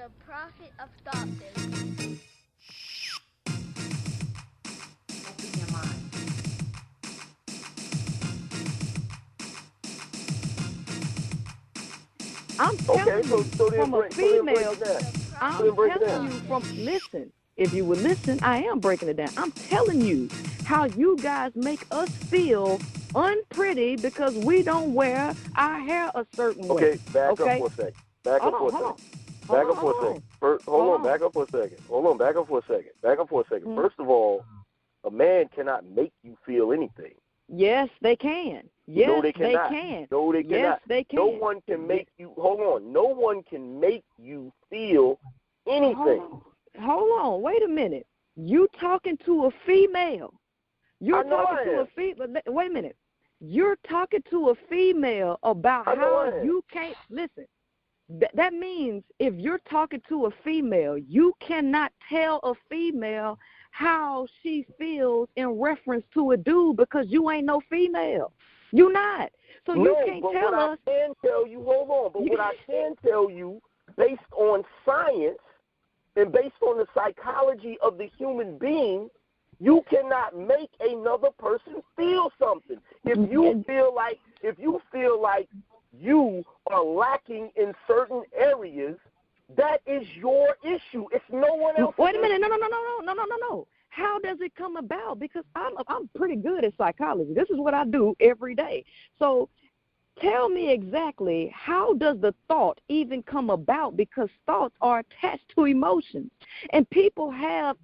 The prophet of darkness. Open your mind. I'm telling you from a female. I'm telling you from, listen, if you would listen, I am breaking it down. I'm telling you how you guys make us feel unpretty because we don't wear our hair a certain way. Okay, back up for a second. Back up for a second. Back up for a second. Hold on, back up for a second. Hold on, back up for a second. Back up for a second. First of all, a man cannot make you feel anything. Yes, they can. Yes, no, they cannot. They can. No, they cannot. Yes, they can. No one can make you, hold on, no one can make you feel anything. Hold on. Wait a minute. You talking to a female. You're talking to a female. Wait a minute. You're talking to a female about how you can't, listen. That means if you're talking to a female, you cannot tell a female how she feels in reference to a dude because you ain't no female. You not. So you can't tell us. I can tell you, hold on, but what I can tell you, based on science and based on the psychology of the human being, you cannot make another person feel something. If you feel like you are lacking in certain areas, that is your issue. It's no one else. Wait a minute. No. How does it come about? Because I'm pretty good at psychology. This is what I do every day. So tell me exactly, how does the thought even come about? Because thoughts are attached to emotions, and people have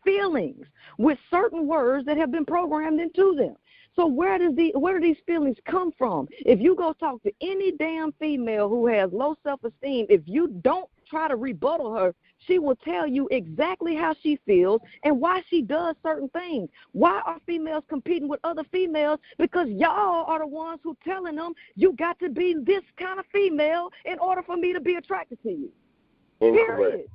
feelings with certain words that have been programmed into them. So where do these feelings come from? If you go talk to any damn female who has low self-esteem, if you don't try to rebuttal her, she will tell you exactly how she feels and why she does certain things. Why are females competing with other females? Because y'all are the ones who telling them you got to be this kind of female in order for me to be attracted to you. Incorrect. Period.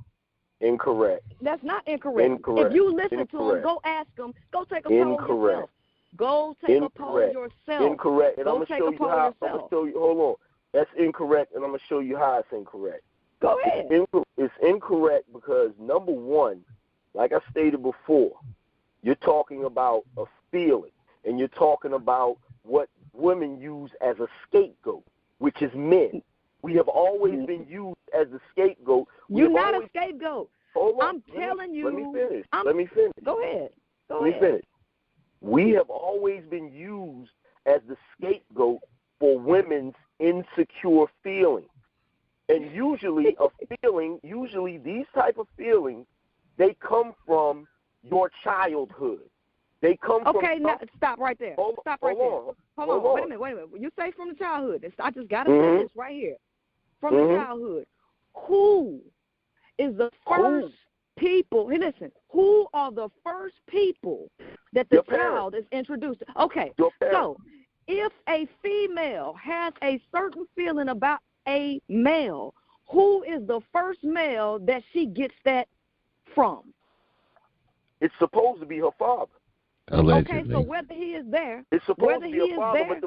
Incorrect. That's not incorrect. Incorrect. If you listen to them, go ask them. Go take a poll yourself. Go take a poll yourself. Incorrect. And go I'm going to show you how. I'm going to show you. Hold on. That's incorrect, and I'm going to show you how it's incorrect. Go ahead. It's incorrect because, number one, like I stated before, you're talking about a feeling, and you're talking about what women use as a scapegoat, which is men. We have always been used as a scapegoat. You're not a scapegoat. Hold on. I'm telling you. Let me finish. Let me finish. Go ahead. Let me finish. We have always been used as the scapegoat for women's insecure feelings. And usually these type of feelings, they come from your childhood. They come from... Okay, now stop right there. Hold on. Wait a minute. You say from the childhood. I just got to say this right here. From the childhood. Who is the first people... Hey, listen. Who are the first people that the child is introduced to? Okay, so if a female has a certain feeling about a male, who is the first male that she gets that from? It's supposed to be her father. Allegedly. Okay, so whether he is there, it's supposed to be her father,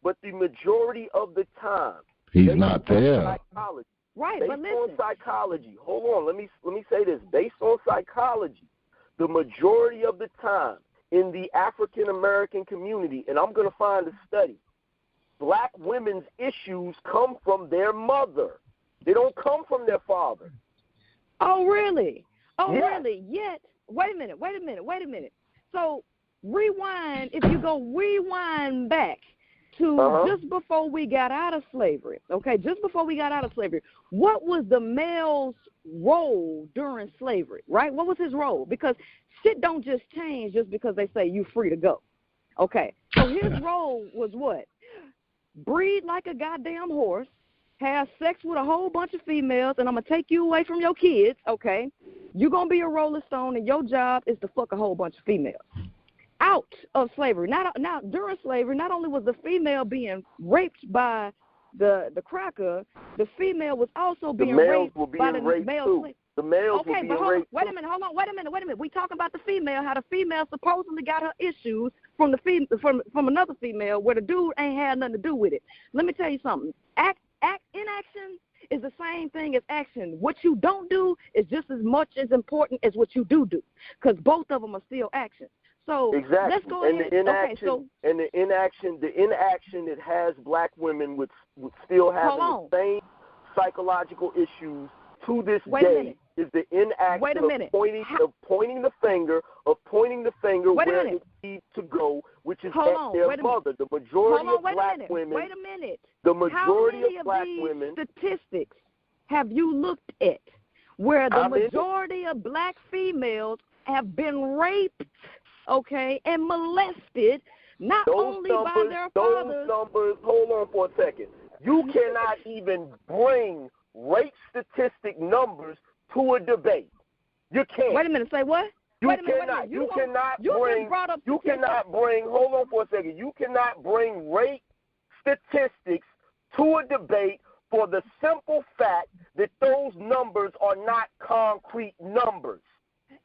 but the majority of the time, he's not there. Right, based on psychology, hold on, let me say this. Based on psychology, the majority of the time in the African American community, and I'm going to find a study, black women's issues come from their mother. They don't come from their father. Oh, really? Really? Yet, wait a minute. So, if you go rewind back to just before we got out of slavery, what was the male's role during slavery, right? What was his role? Because shit don't just change just because they say you free to go. Okay, so his role was what? Breed like a goddamn horse, have sex with a whole bunch of females, and I'm going to take you away from your kids, okay? You're going to be a Rolling Stone, and your job is to fuck a whole bunch of females. Out of slavery. Now, during slavery, not only was the female being raped by the cracker, the female was also being raped by the male slave. The males were being raped. Wait a minute. We talking about the female, how the female supposedly got her issues from from another female where the dude ain't had nothing to do with it. Let me tell you something. Inaction is the same thing as action. What you don't do is just as much as important as what you do, because both of them are still actions. So exactly. Let's go ahead. The inaction that has black women with still having the same psychological issues to this day is the inaction of pointing the finger where it needs to go, which is at their mother. The majority of black women. Wait a minute. The majority of black women. Statistics have you looked at where the majority of black females have been raped, and molested, not only by their fathers. Those numbers, hold on for a second. You cannot even bring rape statistic numbers to a debate. You can't. Wait a minute, say what? You cannot bring, hold on for a second. You cannot bring rape statistics to a debate for the simple fact that those numbers are not concrete numbers.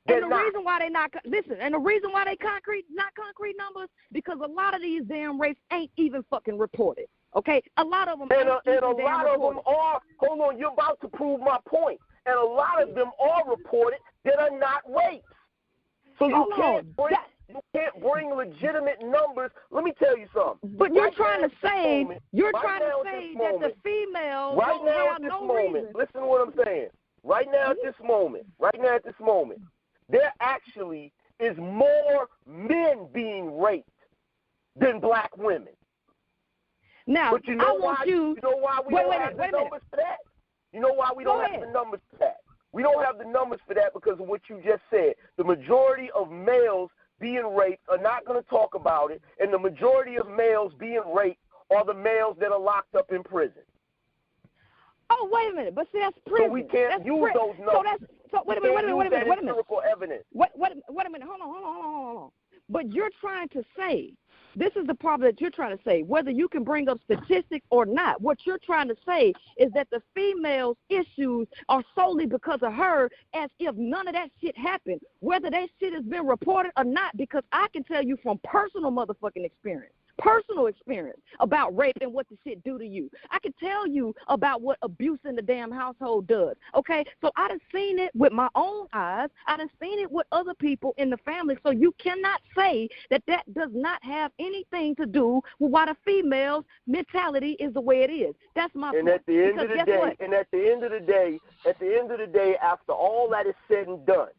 And the reason why they not not concrete numbers, because a lot of these damn rapes ain't even fucking reported. Okay, a lot of them. And a lot of them are. Hold on, you're about to prove my point. And a lot of them are reported that are not rapes. So you can't bring legitimate numbers. Let me tell you something. But you're trying to say that the females don't have no reason. Listen to what I'm saying. Right now at this moment, there actually is more men being raped than black women. Now, but you know why we don't have the numbers for that? You know why we don't have the numbers for that? We don't have the numbers for that because of what you just said. The majority of males being raped are not going to talk about it, and the majority of males being raped are the males that are locked up in prison. Oh, wait a minute. But see, that's prison. So we can't use those numbers. Wait a minute. Empirical evidence. Wait a minute. Hold on. But you're trying to say, this is the problem that you're trying to say, whether you can bring up statistics or not. What you're trying to say is that the female's issues are solely because of her, as if none of that shit happened, whether that shit has been reported or not, because I can tell you from personal motherfucking experience about rape and what the shit do to you. I can tell you about what abuse in the damn household does, okay? So I done seen it with my own eyes. I done seen it with other people in the family. So you cannot say that does not have anything to do with why the female's mentality is the way it is. That's my point. And at the end of the day, after all that is said and done,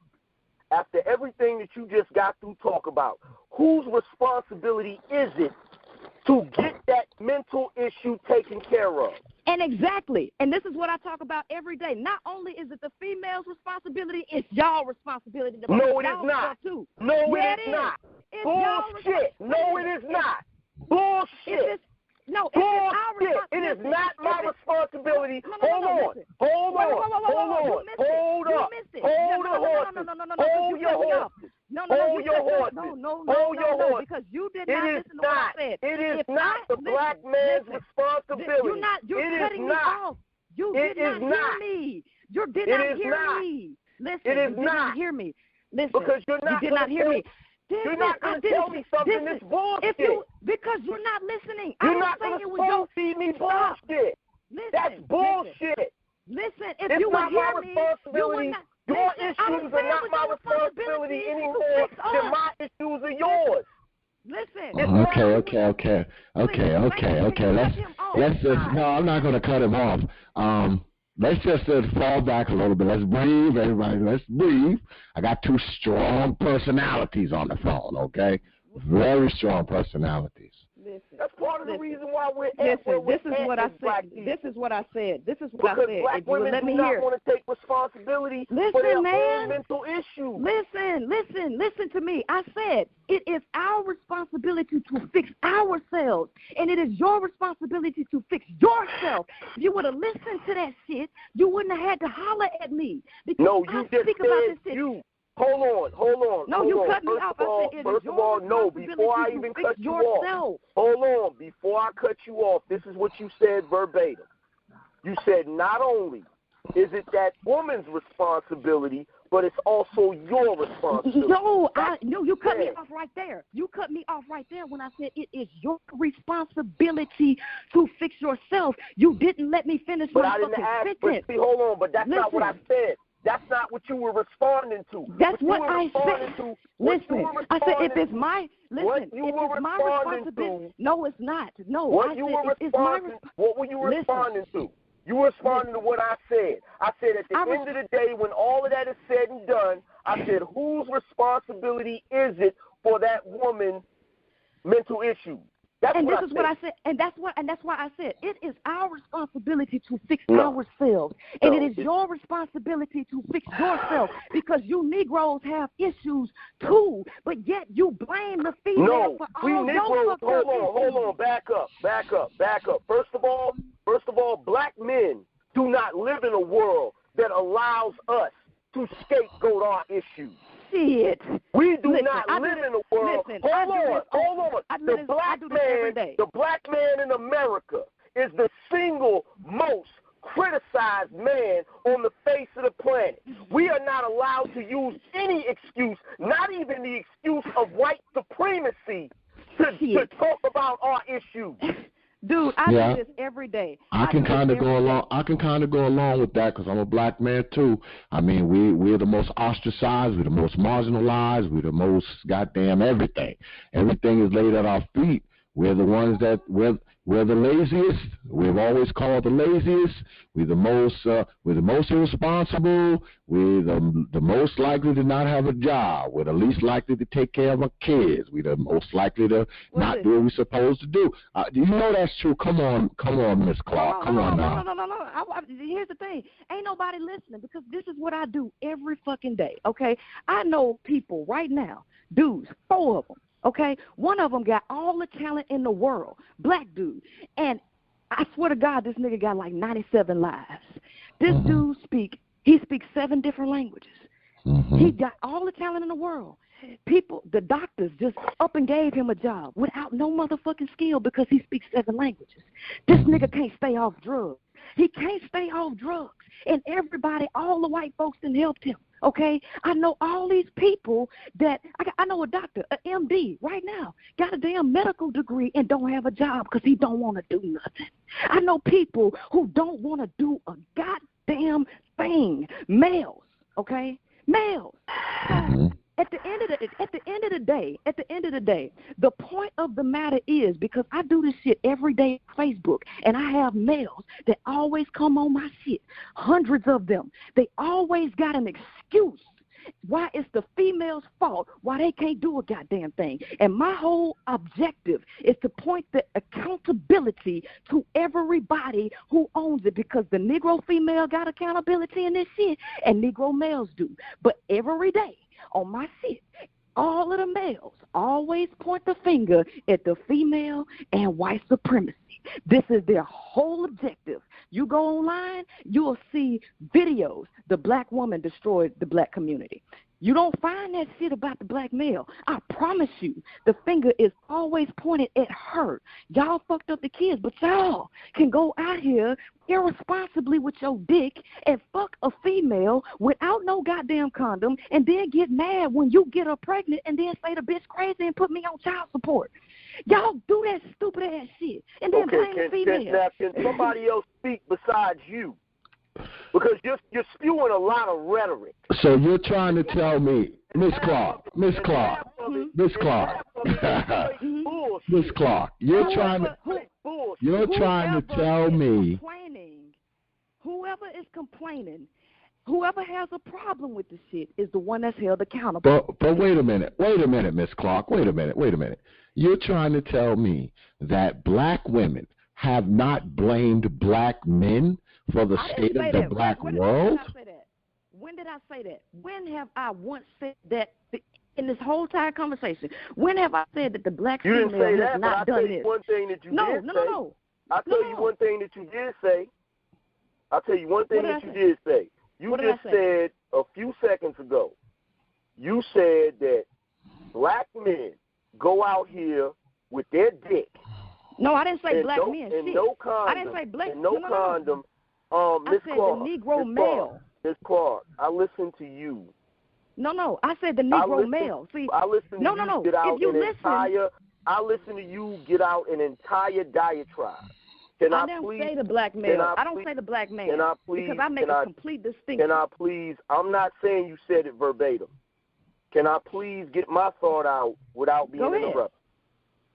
after everything that you just got through talk about, whose responsibility is it to get that mental issue taken care of? And exactly. And this is what I talk about every day. Not only is it the female's responsibility, it's y'all responsibility. No, it is not. Too. No, it is not. Bullshit. No, it is not. Bullshit. No, bullshit. It is not my responsibility. Hold on. Hold your horses. Because you did not listen to what I said. It is not the black man's responsibility. You're cutting me off. You did not hear me. You did not hear me. Listen, you did not hear me. Listen, because you did not hear me. You're not going to tell me something that's bullshit. Because you're not listening. You're not going to spoon-feed me bullshit. That's bullshit. Listen, if you would hear me, you would not. Your issues are not my responsibility anymore than my issues are yours. Listen. Okay. Let's just. No, I'm not going to cut him off. Let's just fall back a little bit. Let's breathe, everybody. Let's breathe. I got two strong personalities on the phone, okay? Very strong personalities. Listen. That's part of the reason why we're This is what I said. Because black women do not want to take responsibility for their own mental issues. Listen to me. I said it is our responsibility to fix ourselves, and it is your responsibility to fix yourself. If you would have listened to that shit, you wouldn't have had to holler at me. No, you just said you. Hold on. No, you cut me off. First of all, no, before I even cut you off. Hold on. Before I cut you off, this is what you said verbatim. You said not only is it that woman's responsibility, but it's also your responsibility? No, you cut me off right there. You cut me off right there when I said it is your responsibility to fix yourself. You didn't let me finish but my I didn't fucking ask, sentence. but see, hold on, but that's not what I said. That's not what you were responding to. That's what I said. Listen, I said if it's my responsibility. No, it's not. No, what I you said were responding. What were you responding to? You were responding to what I said. I said at the end of the day, when all of that is said and done, I said, whose responsibility is it for that woman's mental issues? What I said. And that's why I said it is our responsibility to fix ourselves, and it is your responsibility to fix yourself, because you Negroes have issues too, but yet you blame the female for all your fucked up issues. Hold on, back up. First of all, black men do not live in a world that allows us to scapegoat our issues. Shit. We do not live in a world. Hold on. The black man in America is the single most criticized man on the face of the planet. We are not allowed to use any excuse, not even the excuse of white supremacy, to talk about our issues. Dude, I do this every day. I can kind of go along with that, because I'm a black man too. I mean, we're the most ostracized, we're the most marginalized, we're the most goddamn everything. Everything is laid at our feet. We're the ones that we're the laziest. We've always called the laziest. We're the most irresponsible. We're the most likely to not have a job. We're the least likely to take care of our kids. We're the most likely to not do what we're supposed to do. Do you know that's true? Come on, Miss Clark. Come on now. No. Here's the thing. Ain't nobody listening, because this is what I do every fucking day, okay? I know people right now, dudes, 4 of them. Okay, one of them got all the talent in the world, black dude, and I swear to God, this nigga got like 97 lives. This dude speaks 7 different languages. He got all the talent in the world. The doctors just up and gave him a job without no motherfucking skill because he speaks 7 languages. This nigga can't stay off drugs. He can't stay off drugs, and everybody, all the white folks, done helped him. Okay, I know all these people that I know a doctor, an MD right now, got a damn medical degree and don't have a job because he don't want to do nothing. I know people who don't want to do a goddamn thing. Males, okay, males. So, At the end of the day, the point of the matter is, because I do this shit every day on Facebook, and I have males that always come on my shit, hundreds of them. They always got an excuse why it's the female's fault, why they can't do a goddamn thing. And my whole objective is to point the accountability to everybody who owns it, because the Negro female got accountability in this shit, and Negro males do. But every day, on my shit, all of the males always point the finger at the female and white supremacy. This is their whole objective. You go online, you will see videos. The black woman destroyed the black community. You don't find that shit about the black male. I promise you, the finger is always pointed at her. Y'all fucked up the kids, but y'all can go out here irresponsibly with your dick and fuck a female without no goddamn condom, and then get mad when you get her pregnant and then say the bitch crazy and put me on child support. Y'all do that stupid ass shit and then blame the female. Can somebody else speak besides you? Because you're spewing a lot of rhetoric. So you're trying to tell me, Miss Clark, you're trying to tell me. Whoever is complaining, whoever has a problem with the shit is the one that's held accountable. But wait a minute, Miss Clark, wait a minute. You're trying to tell me that black women have not blamed black men for the state of the black world? When did I say that? When have I once said that in this whole entire conversation? When have I said that the black female has not done this? One thing that you no. I'll tell you one thing that you did say. You just said a few seconds ago, you said that black men go out here with their dick. No, I didn't say black men. And no condom. I didn't say black. And no condom. Miss Clark. The Negro male. Miss Clark, I listen to you. No, I said the Negro male. See, I listen to you get out I listen to you get out an entire diatribe. I don't say the black male. I don't say the black man. Because I make a complete distinction. Can I please? I'm not saying you said it verbatim. Can I please get my thought out without being interrupted?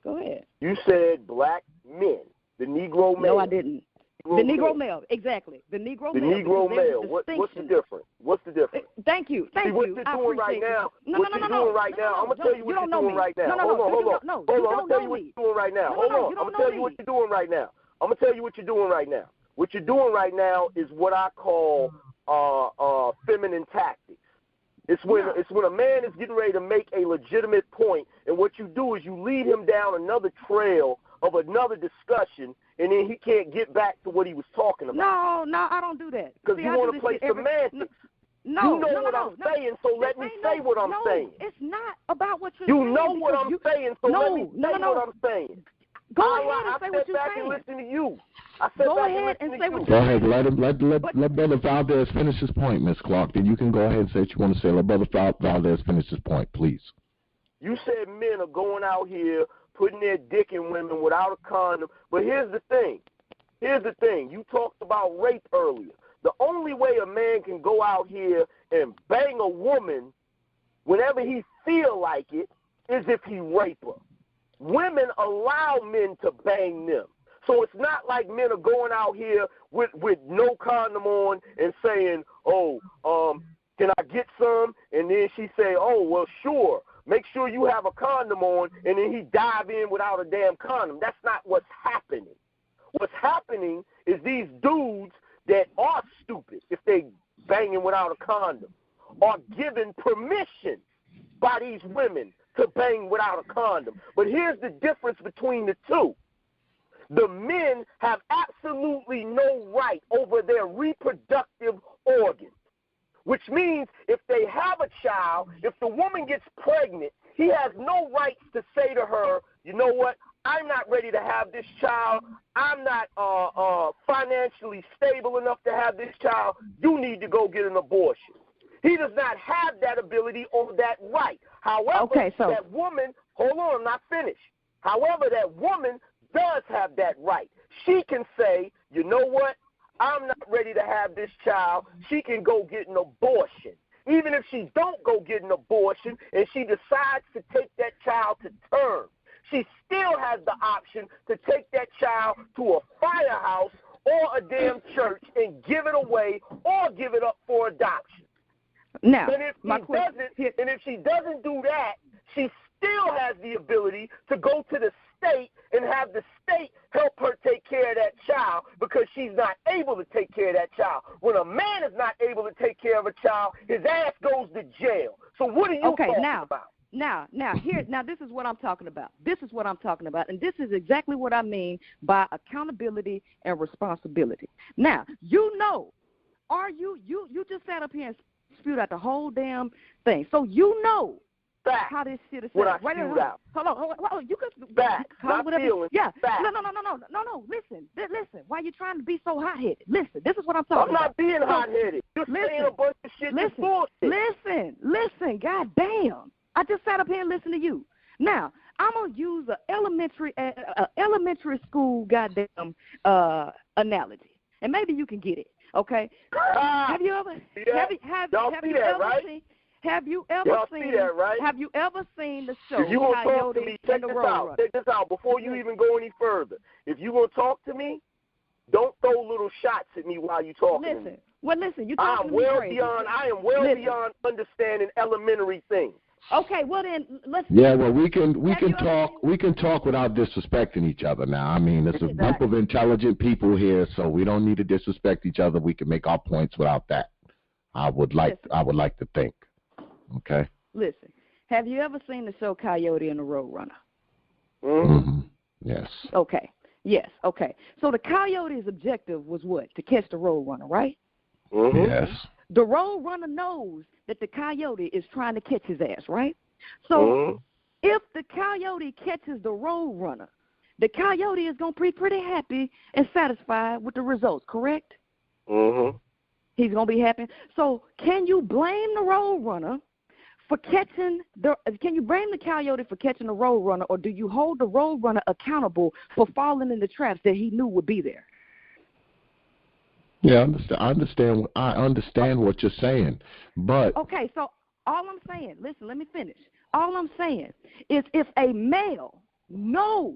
Go ahead. You said black men, the Negro male. No, I didn't. The Negro male, exactly. The Negro male. The Negro male. What's the difference? What's the difference? Thank you. See, what you're doing right now. What you're doing right now. I'm gonna tell you what you're doing right now. Hold on. I'm gonna tell you what you're doing right now. Hold on. I'm gonna tell you what you're doing right now. I'm gonna tell you what you're doing right now. What you're doing right now is what I call feminine tactics. It's when a man is getting ready to make a legitimate point, and what you do is you lead him down another trail of another discussion, and then he can't get back to what he was talking about. No, I don't do that. Because you want to play semantics. No, you know what I'm saying, so let me say what I'm saying. It's not about what you're saying. You know what I'm saying, so let me say what I'm saying. Go ahead and say what you're saying. I sat back and listened to you. Go ahead and say what you're saying. Go ahead, let Brother Valdez finish his point, Miss Clark. Then you can go ahead and say what you want to say. Let Brother Valdez finish his point, please. You said men are going out here putting their dick in women without a condom. But here's the thing. You talked about rape earlier. The only way a man can go out here and bang a woman whenever he feel like it is if he rape her. Women allow men to bang them. So it's not like men are going out here with no condom on and saying, can I get some? And then she say, oh, well, sure. Make sure you have a condom on, and then he dive in without a damn condom. That's not what's happening. What's happening is these dudes that are stupid, if they banging without a condom, are given permission by these women to bang without a condom. But here's the difference between the two. The men have absolutely no right over their reproductive organs, which means if they have a child, if the woman gets pregnant, he has no rights to say to her, you know what, I'm not ready to have this child. I'm not financially stable enough to have this child. You need to go get an abortion. He does not have that ability or that right. However, that woman, hold on, I'm not finished. However, that woman does have that right. She can say, you know what, I'm not ready to have this child. She can go get an abortion. Even if she don't go get an abortion and she decides to take that child to term, she still has the option to take that child to a firehouse or a damn church and give it away or give it up for adoption. Now, and if she doesn't do that, she still has the ability to go to the state and have the state help her take care of that child because she's not able to take care of that child. When a man is not able to take care of a child, his ass goes to jail. So what are you talking about? Now, this is what I'm talking about. And this is exactly what I mean by accountability and responsibility. Now, you just sat up here and spewed out the whole damn thing. So you know how this shit is set up. Hold on. You can not feelings. Yeah. No. Listen. Why are you trying to be so hot-headed? Listen. This is what I'm talking about. I'm not being hot-headed. You're saying a bunch of shit that's bullshit. Listen. God damn. I just sat up here and listened to you. Now, I'm going to use an elementary school goddamn analogy. And maybe you can get it, okay? Have you ever seen the show? If you gonna talk to me, check this out. Before you even go any further, if you gonna talk to me, don't throw little shots at me while you talking to me. Listen, you talking to me crazy. I am well beyond understanding elementary things. Okay, well then let's. Yeah, well we can talk without disrespecting each other. Now, I mean, there's a group of intelligent people here, so we don't need to disrespect each other. We can make our points without that. I would like to think. Okay. Listen, have you ever seen the show Coyote and the Roadrunner? Mm-hmm. Yes. Okay. Yes. Okay. So the Coyote's objective was what? To catch the Roadrunner, right? Mm-hmm. Yes. The Roadrunner knows that the Coyote is trying to catch his ass, right? So if the Coyote catches the Roadrunner, the Coyote is going to be pretty happy and satisfied with the results, correct? Mm-hmm. He's going to be happy. So can you blame the roadrunner for catching can you blame the coyote for catching the roadrunner, or do you hold the roadrunner accountable for falling in the traps that he knew would be there? Yeah, I understand what you're saying, but okay, so all I'm saying, listen, let me finish. All I'm saying is if a male knows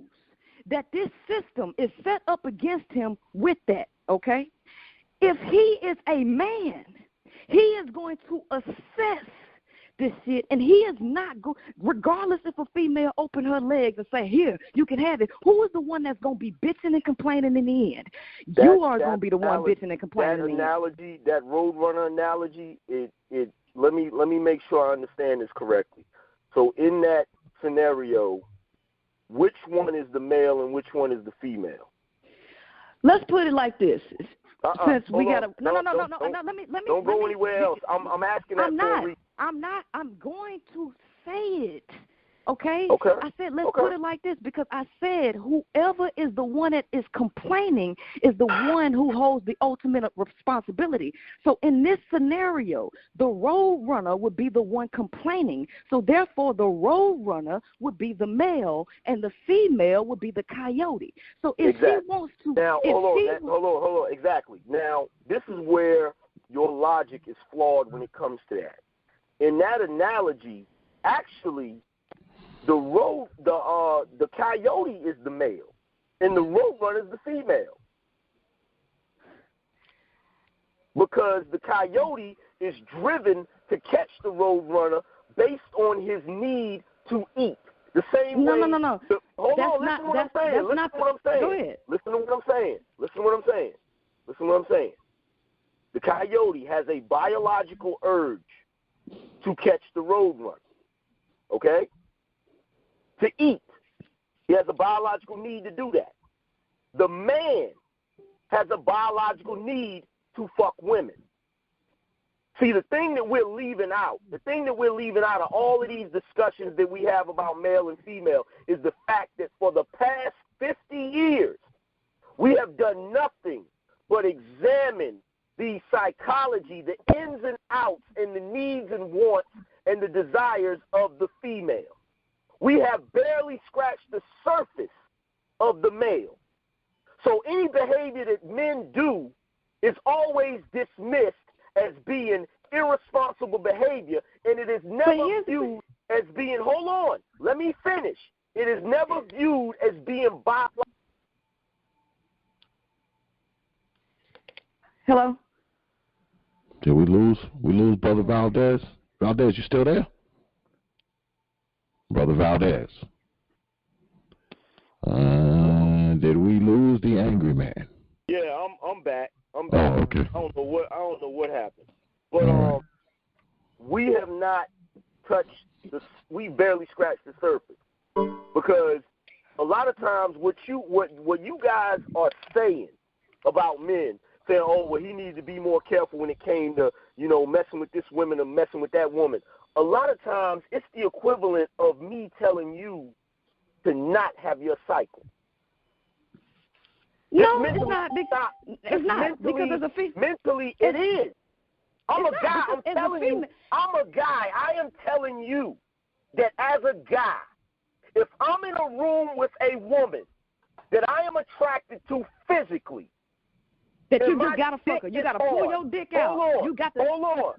that this system is set up against him with that, okay? If he is a man, he is going to assess this shit, and he is not regardless if a female open her legs and say, here, you can have it, who is the one that's going to be bitching and complaining in the end? You are going to be the one bitching and complaining in the end. That roadrunner analogy, let me make sure I understand this correctly. So in that scenario, which one is the male and which one is the female? Let's put it like this. Since we got to no, let me don't go anywhere else. I'm asking that for a reason. I'm going to say it. Okay? Okay. I said let's put it like this because I said whoever is the one that is complaining is the one who holds the ultimate responsibility. So in this scenario, the roadrunner would be the one complaining. So therefore, the roadrunner would be the male, and the female would be the coyote. So if he wants to, now hold on, exactly. Now this is where your logic is flawed when it comes to that. In that analogy, actually, the coyote is the male, and the roadrunner is the female. Because the coyote is driven to catch the roadrunner based on his need to eat. The same way. No. Hold on, listen to what I'm saying. Listen to what I'm saying. Go ahead. Listen to what I'm saying. Listen to what I'm saying. The coyote has a biological urge to catch the roadrunner. Okay? To eat. He has a biological need to do that. The man has a biological need to fuck women. See, the thing that we're leaving out of all of these discussions that we have about male and female is the fact that for the past 50 years, we have done nothing but examine the psychology, the ins and outs, and the needs and wants and the desires of the female. We have barely scratched the surface of the male. So any behavior that men do is always dismissed as being irresponsible behavior, and it is never viewed as being, hold on, let me finish. It is never viewed as being biological. Hello? Did we lose? We lose Brother Valdez? Valdez, you still there? Brother Valdez. Did we lose the angry man? Yeah, I'm back. Oh, okay. I don't know what happened. But we have not touched we barely scratched the surface. Because a lot of times what you guys are saying about men, saying, oh, well, he needs to be more careful when it came to, messing with this woman or messing with that woman. A lot of times it's the equivalent of me telling you to not have your cycle. No, it's not. It's not because as a female. Mentally, it is. I'm a guy. I'm telling you. I'm a guy. I am telling you that as a guy, if I'm in a room with a woman that I am attracted to physically, that you just gotta fuck her. You gotta pull your dick out. You got to hold on.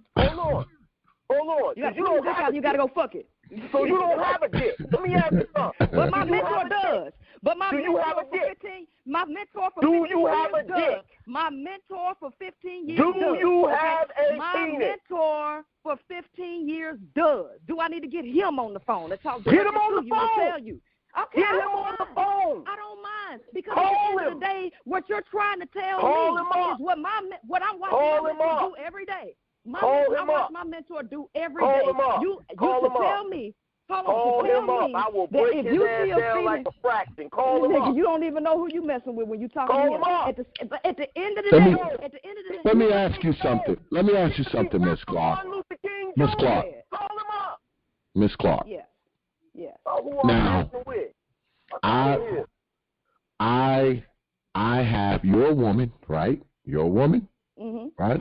You gotta pull your dick out. You gotta go fuck it. So you don't have a dick. Let me ask you something. But my mentor does. But my mentor for 15. My mentor for 15 years. Do you have a dick? My mentor for 15 years. Do you have a penis? My mentor for 15 years does. Do I need to get him on the phone to talk? Get him on the phone. To tell you. Okay, get him on the phone. I don't mind because at the end of the day, what you're trying to tell me is what I'm watching my mentor do every day. I watch my mentor do every day. You can tell me. Call him up. I will break his ass down like a fraction. Call him up. You don't even know who you messing with when you talking to him. At the end of the day, let me ask you something. Miss Clark. Miss Clark. Call him up. Miss Clark. Yeah. Now, I have your woman, right? Your woman. right?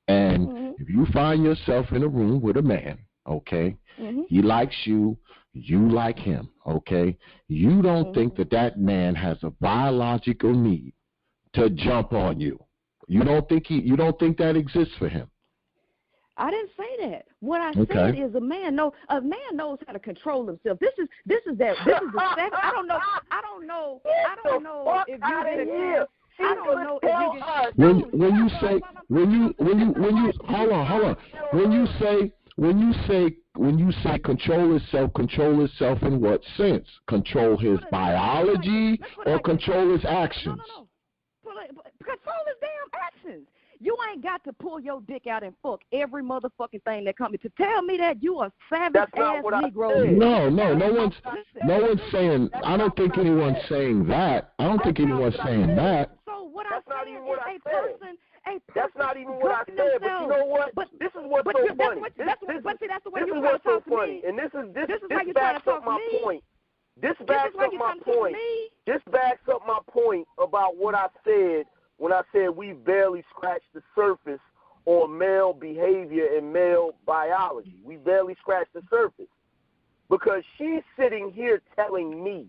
And if you find yourself in a room with a man, okay, he likes you, you like him, okay, you don't think that man has a biological need to jump on you. You don't think that exists for him. I didn't say that. What I said is a man knows how to control himself. This is the sex. I don't know if you get it. I don't know if you get when you say hold on. When you say control itself in what sense? Control his biology or control his actions? No. Control his damn actions. You ain't got to pull your dick out and fuck every motherfucking thing that comes to tell me that you a savage ass Negro. No one's saying. I don't think anyone's saying that. I don't think anyone's saying that. So what That's I'm not saying even what I is said. a person. That's not even what I said. But you know what? This is what's so funny. That's the way you trying to talk to me. me. And this how you backs up my point. This backs up my point. This backs up my point about what I said when I said we barely scratched the surface on male behavior and male biology. We barely scratched the surface. Because she's sitting here telling me.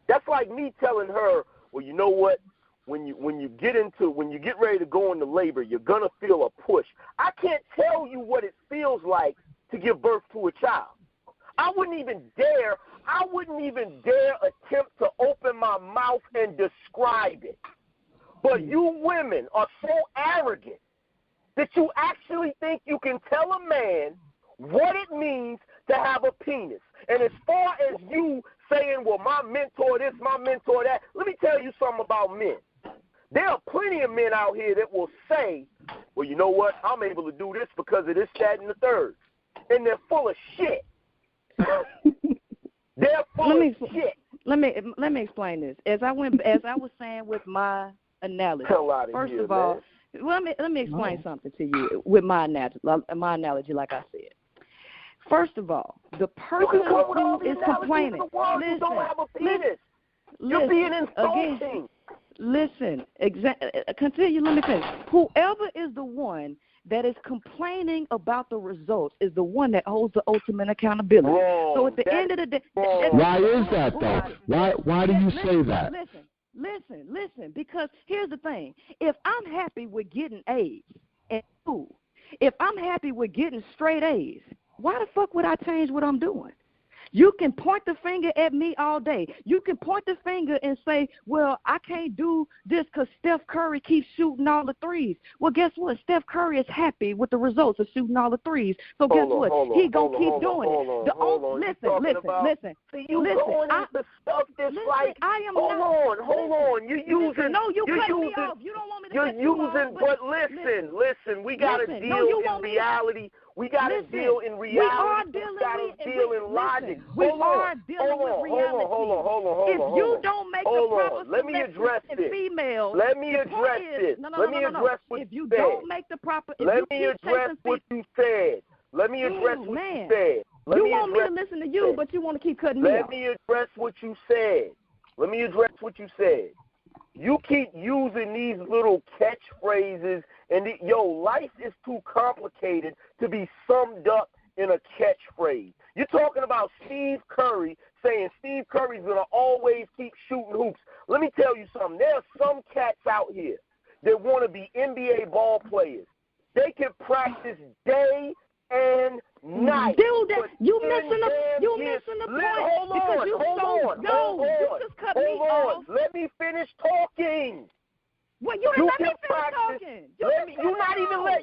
That's like me telling her, well, you know what? When you get ready to go into labor, you're gonna feel a push. I can't tell you what it feels like to give birth to a child. I wouldn't even dare attempt to open my mouth and describe it. But you women are so arrogant that you actually think you can tell a man what it means to have a penis. And as far as you saying, well, my mentor this, my mentor that, let me tell you something about men. There are plenty of men out here that will say, well, you know what, I'm able to do this because of this, that, and the third. And they're full of shit. They're full of shit. Let me explain this. As I was saying with my analogy. First of all, let me explain something to you with my analogy, like I said. First of all, the person who is complaining. You don't have a penis. You're being insulting. Listen, continue. Let me finish. Whoever is the one that is complaining about the results is the one that holds the ultimate accountability. Wrong. So at the end of the day, why is that though? Why do you say that? Listen, because here's the thing. If I'm happy with getting A's at school, if I'm happy with getting straight A's, why the fuck would I change what I'm doing? You can point the finger at me all day. You can point the finger and say, well, I can't do this because Steph Curry keeps shooting all the threes. Well, guess what? Steph Curry is happy with the results of shooting all the threes. So guess what? He going to keep doing it. Listen. You going into stuff that's like, hold on. You're using. No, you cut me off. You don't want me to cut you off. But listen. We got to deal in reality. We got to deal in reality. We got to deal in logic. We are dealing with reality. Hold on. If you don't make the proper selection in females, Let me address this. Let me address what you said. If you don't make the proper, let me address what you said. You want me to listen to you, but you want to keep cutting me off. Let me address what you said. You keep using these little catchphrases, and life is too complicated to be summed up in a catchphrase. You're talking about Steve Curry saying Steve Curry's going to always keep shooting hoops. Let me tell you something. There are some cats out here that want to be NBA ball players. They can practice day and night. Dude, you missing the point. Hold on. You just cut me off. Let me finish talking. Well, you didn't let me finish talking.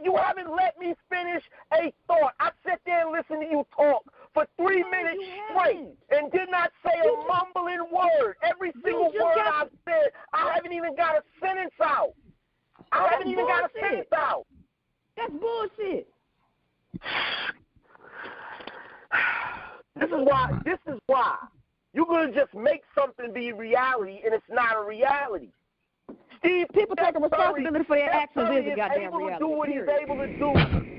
You haven't let me finish a thought. I sat there and listened to you talk for 3 minutes straight and did not say a mumbling word. Every single word I said, I haven't even got a sentence out. That's bullshit. This is why. You're going to just make something be reality, and it's not a reality. People taking responsibility for their actions is a goddamn reality. reality. Do what he's able to do,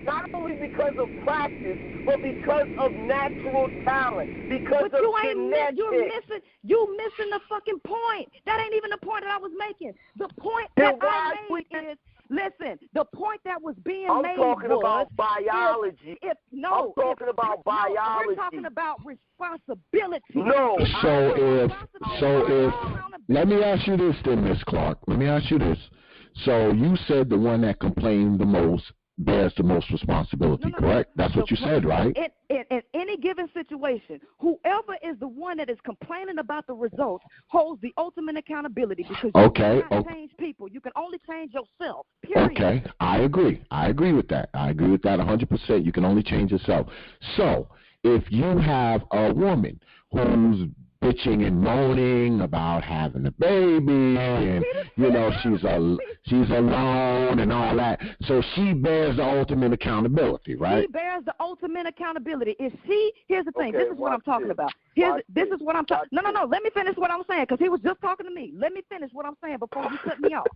not only because of practice, but because of natural talent, because of genetics. You missing the fucking point. That ain't even the point that I was making. The point that I made is Listen, the point that was being I'm made talking was about biology. I'm talking about biology. We're talking about responsibility. No. So if let me ask you this then, Miss Clark. Let me ask you this. So you said the one that complained the most bears the most responsibility, correct? That's what you said, right? In any given situation, whoever is the one that is complaining about the results holds the ultimate accountability, because you cannot change people. You can only change yourself, period. Okay, I agree. I agree with that. I agree with that 100%. You can only change yourself. So if you have a woman who's bitching and moaning about having a baby, and you know she's alone and all that, so she bears the ultimate accountability, right? She bears the ultimate accountability. Here's the thing. This is what I'm talking about. This is what I'm talking. No. Let me finish what I'm saying, because he was just talking to me. Let me finish what I'm saying before you cut me off,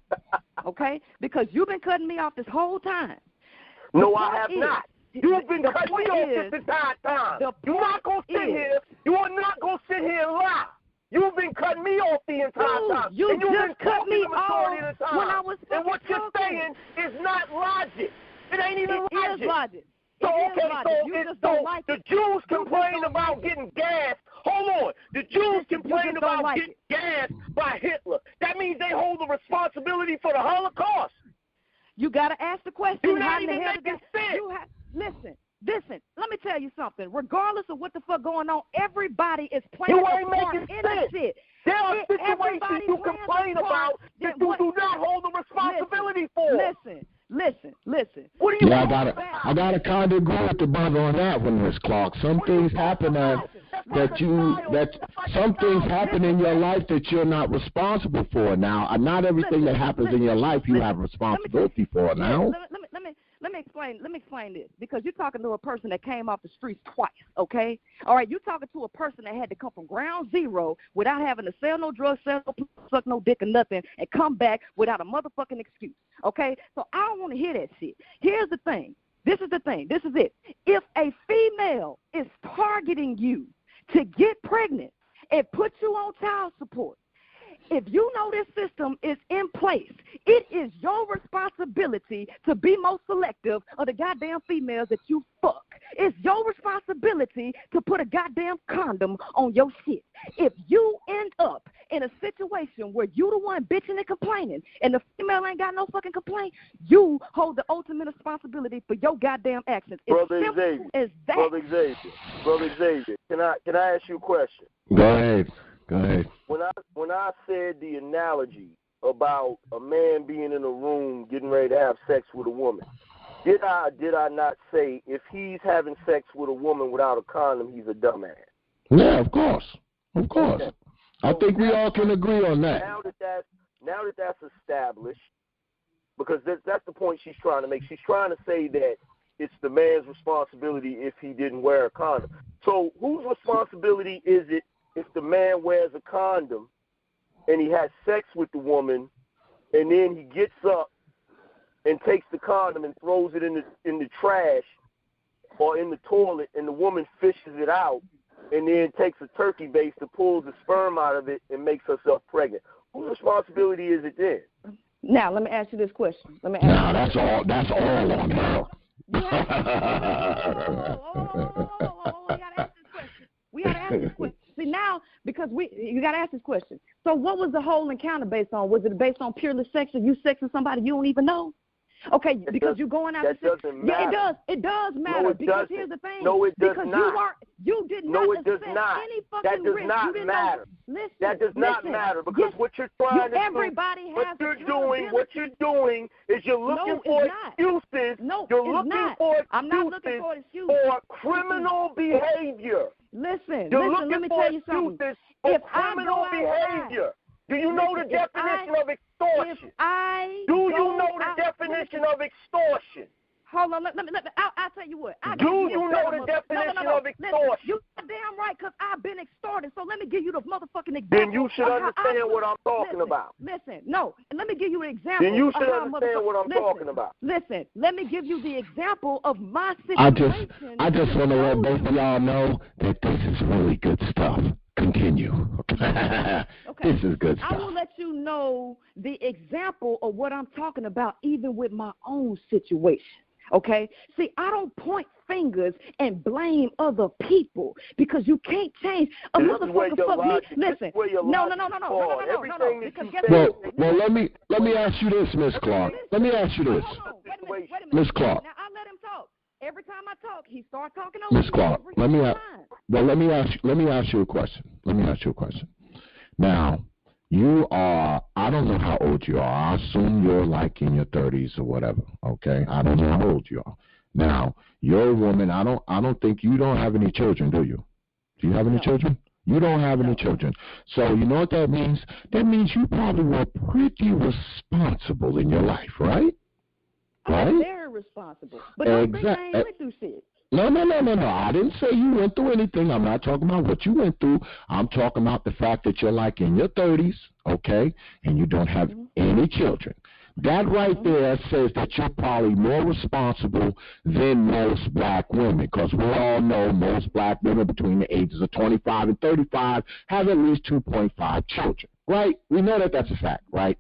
okay? Because you've been cutting me off this whole time. No, I have not. You've been cutting me off this entire time. You're not going to sit here. You are not going to sit here and lie. You've been cutting me off the entire time. You just cut me off when I was and what you're saying is not logic. It ain't even logic. It is logic. So, the Jews complain about getting gassed. Hold on. The Jews complain about getting gassed by Hitler. That means they hold the responsibility for the Holocaust. You got to ask the question. You're not even making sense. Listen, let me tell you something. Regardless of what the fuck going on, everybody is playing a part in this shit. There are situations you complain about that you do not hold the responsibility for. Listen. What do you I gotta kind of agree with the brother on that one, Miss Clark. Some things happen some things happen in your life that you're not responsible for. Now, not everything that happens in your life you have responsibility for. Now, let me explain this, because you're talking to a person that came off the streets twice, okay? All right, you're talking to a person that had to come from ground zero without having to sell no drugs, suck no dick or nothing, and come back without a motherfucking excuse, okay? So I don't want to hear that shit. Here's the thing. This is it. If a female is targeting you to get pregnant and put you on child support, if you know this system is in place, it is your responsibility to be more selective of the goddamn females that you fuck. It's your responsibility to put a goddamn condom on your shit. If you end up in a situation where you the one bitching and complaining and the female ain't got no fucking complaint, you hold the ultimate responsibility for your goddamn actions. Brother Xavier, can I ask you a question? Go ahead. When I said the analogy about a man being in a room getting ready to have sex with a woman, did I not say if he's having sex with a woman without a condom, he's a dumbass? Yeah, of course. Okay. I think we all can agree on that. Now that that's established, because that's the point she's trying to make. She's trying to say that it's the man's responsibility if he didn't wear a condom. So whose responsibility is it if the man wears a condom and he has sex with the woman, and then he gets up and takes the condom and throws it in the trash or in the toilet, and the woman fishes it out and then takes a turkey base to pull the sperm out of it and makes herself pregnant? Whose responsibility is it then? Now, let me ask you this question. That's all on her. We gotta ask this question. See, now, because you gotta ask this question. So what was the whole encounter based on? Was it based on purely sex, or you sexing somebody you don't even know? Okay, because you're going out. That doesn't matter. Yeah, it does matter. No, it because doesn't. Here's the thing. No, it does not. You did not. No, it does not. Any fucking that does risk. not matter. That does not matter, because what you're trying to everybody do, has what you're doing is you're looking for excuses. You're looking for excuses for criminal behavior. Listen, let me tell you something. For criminal behavior. Do you know the definition of extortion? Do you know the definition of extortion? Hold on, I'll tell you what. Do you know the definition of extortion? You're damn right, because I've been extorted, so let me give you the motherfucking example. Then you should understand what I'm talking about. Let me give you an example. Then you should understand what I'm talking about. Listen, let me give you the example of my situation. I just want to let both of y'all know that this is really good stuff. Continue. Okay. This is good stuff. I will let you know the example of what I'm talking about, even with my own situation. Okay? See, I don't point fingers and blame other people because you can't change a motherfucker. Fuck me. Listen, no. Well, let me ask you this, Miss Clark. Let me ask you this, Wait a minute. Miss Clark. Now I let him talk. Every time I talk, he starts talking over Miss Clark, let me ask you a question. Now, you are, I don't know how old you are. I assume you're like in your 30s or whatever, okay? I don't know how old you are. Now, you're a woman. I don't think you don't have any children, do you? Do you have any children? You don't have any children. So you know what that means? That means you probably were pretty responsible in your life, right? I'm very responsible. But don't think I ain't went through shit. No. I didn't say you went through anything. I'm not talking about what you went through. I'm talking about the fact that you're like in your 30s, okay, and you don't have any children. That right there says that you're probably more responsible than most black women, because we all know most black women between the ages of 25 and 35 have at least 2.5 children, right? We know that that's a fact, right?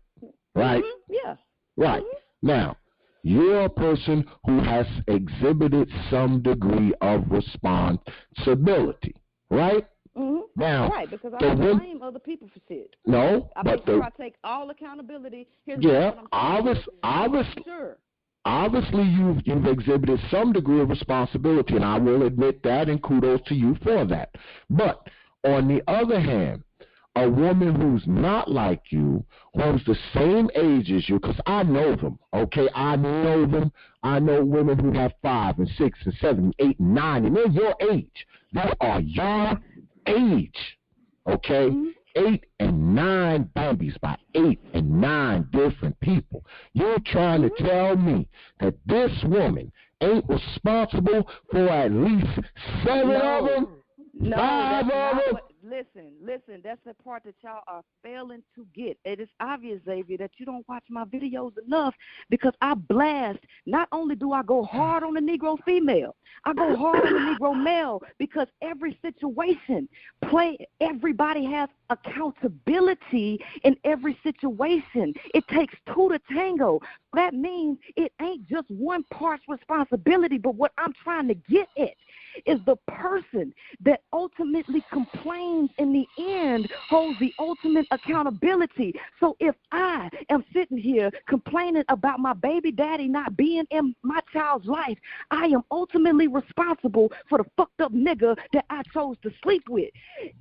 Right? Yeah. Right. Now, you're a person who has exhibited some degree of responsibility, right? Now, right, because I don't blame other people for shit. No, I make sure I take all accountability. Obviously, you've exhibited some degree of responsibility, and I will admit that, and kudos to you for that. But on the other hand, a woman who's not like you, who's the same age as you, because I know them, okay? I know them. I know women who have 5 and 6 and 7 and 8 and 9, and they're your age. They are your age, okay? 8 and 9 babies by 8 and 9 different people. You're trying to tell me that this woman ain't responsible for at least 7 of them? 5 of them? Listen, that's the part that y'all are failing to get. It is obvious, Xavier, that you don't watch my videos enough, because I blast. Not only do I go hard on the Negro female, I go hard on the Negro male, because every situation, everybody has accountability in every situation. It takes 2 to tango. That means it ain't just one part's responsibility, but what I'm trying to get at is the person that ultimately complains in the end holds the ultimate accountability. So if I am sitting here complaining about my baby daddy not being in my child's life, I am ultimately responsible for the fucked up nigga that I chose to sleep with.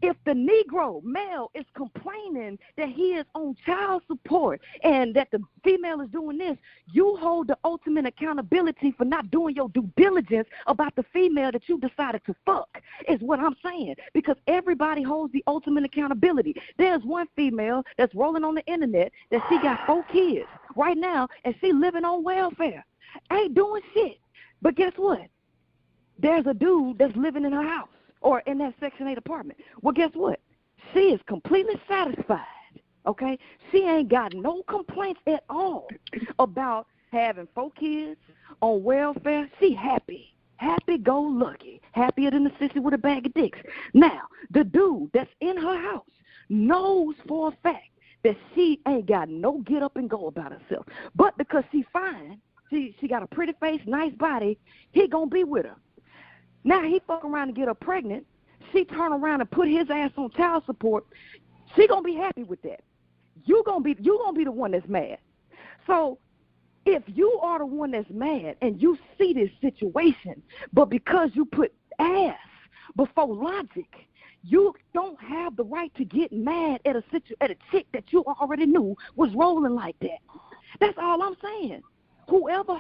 If the Negro male is complaining that he is on child support and that the female is doing this, you hold the ultimate accountability for not doing your due diligence about the female that you decided to fuck, is what I'm saying, because everybody holds the ultimate accountability. There's one female that's rolling on the internet that she got 4 kids right now, and she living on welfare, ain't doing shit. But guess what? There's a dude that's living in her house or in that Section 8 apartment. Well, guess what? She is completely satisfied, okay? She ain't got no complaints at all about having 4 kids on welfare. She happy. Happy-go-lucky, happier than a sissy with a bag of dicks. Now, the dude that's in her house knows for a fact that she ain't got no get up and go about herself. But because she fine, she got a pretty face, nice body, he gonna be with her. Now he fuck around and get her pregnant. She turn around and put his ass on child support. She gonna be happy with that. You gonna be the one that's mad. So if you are the one that's mad and you see this situation, but because you put ass before logic, you don't have the right to get mad at a chick that you already knew was rolling like that. That's all I'm saying. Whoever's